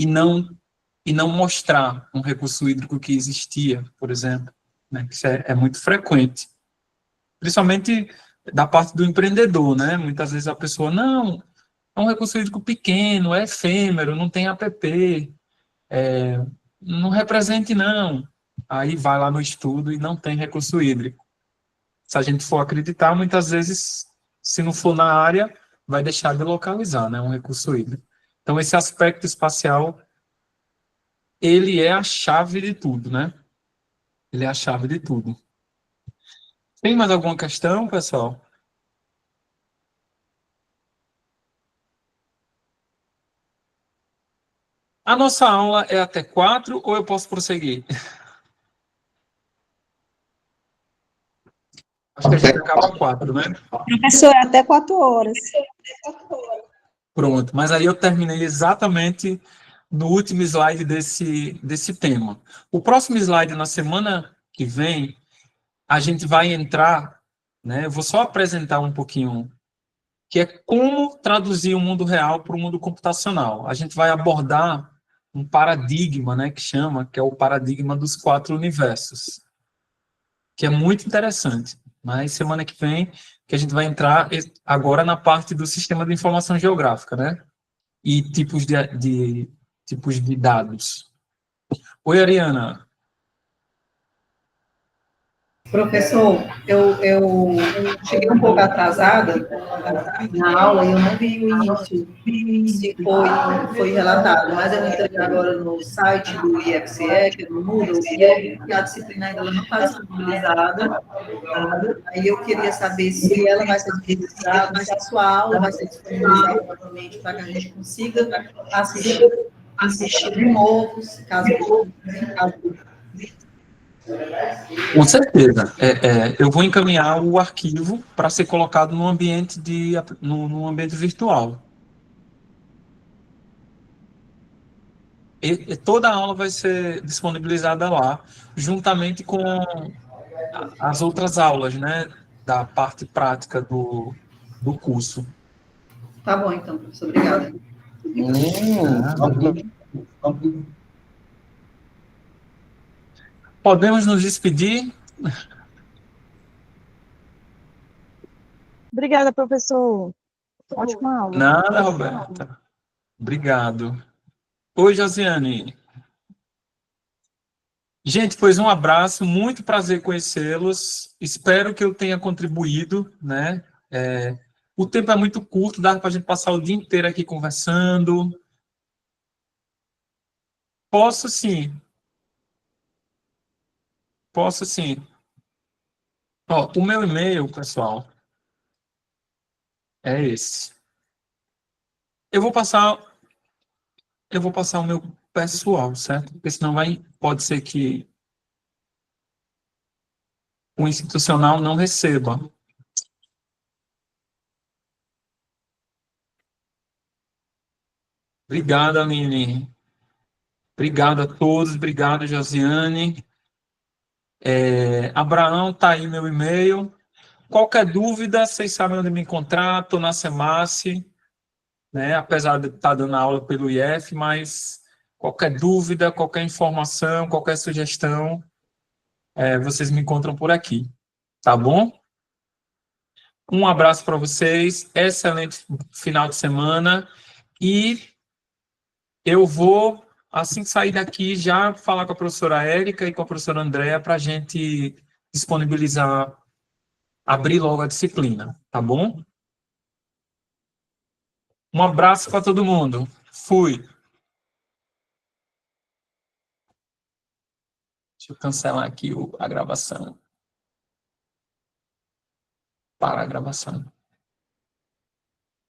não mostrar um recurso hídrico que existia, por exemplo, né? Isso é muito frequente. Principalmente da parte do empreendedor, né? Muitas vezes a pessoa, não, é um recurso hídrico pequeno, é efêmero, não tem APP, não represente não. Aí vai lá no estudo e não tem recurso hídrico. Se a gente for acreditar, muitas vezes, se não for na área, vai deixar de localizar, né, um recurso hídrico. Então, esse aspecto espacial, ele é a chave de tudo, né? Ele é a chave de tudo. Tem mais alguma questão, pessoal? A nossa aula é até 4 ou eu posso prosseguir? Acho que a gente acaba 4, né? Professor, é até 4 horas. Pronto, mas aí eu terminei exatamente no último slide desse tema. O próximo slide, na semana que vem, a gente vai entrar, né? Eu vou só apresentar um pouquinho, que é como traduzir o mundo real para o mundo computacional. A gente vai abordar um paradigma, né, que é o paradigma dos 4 universos, que é muito interessante. Mas semana que vem, que a gente vai entrar agora na parte do sistema de informação geográfica, né, e tipos de dados. Oi, Ariana. Professor, eu cheguei um pouco atrasada na aula e eu não vi o início, se foi relatado, mas eu entrei agora no site do IFCE, que é do Moodle, e eu vi que a disciplina ainda não está disponibilizada. Aí eu queria saber se ela vai ser disponibilizada, se a sua aula vai ser disponibilizada novamente para que a gente consiga assistir de novo, caso Com certeza. Eu vou encaminhar o arquivo para ser colocado no ambiente no ambiente virtual. E toda a aula vai ser disponibilizada lá, juntamente com as outras aulas, né, da parte prática do curso. Tá bom, então, professor. Obrigada. Podemos nos despedir? Obrigada, professor. Ótima aula. Nada, Roberta. Obrigado. Oi, Josiane. Gente, pois um abraço, muito prazer conhecê-los. Espero que eu tenha contribuído, né? O tempo é muito curto, dá para a gente passar o dia inteiro aqui conversando. Posso sim. Posso sim. Ó, o meu e-mail, pessoal, é esse. Eu vou passar o meu pessoal, certo? Porque senão pode ser que o institucional não receba. Obrigado, Aline. Obrigado a todos, obrigado, Josiane. Abraão, tá aí meu e-mail. Qualquer dúvida, vocês sabem onde me encontrar, estou na SEMASSE, né? Apesar de estar dando aula pelo IF, mas qualquer dúvida, qualquer informação, qualquer sugestão, vocês me encontram por aqui, tá bom? Um abraço para vocês, excelente final de semana, e eu vou, assim que sair daqui, já falar com a professora Érica e com a professora Andréa para a gente disponibilizar, abrir logo a disciplina, tá bom? Um abraço para todo mundo. Fui. Deixa eu cancelar aqui a gravação. Para a gravação.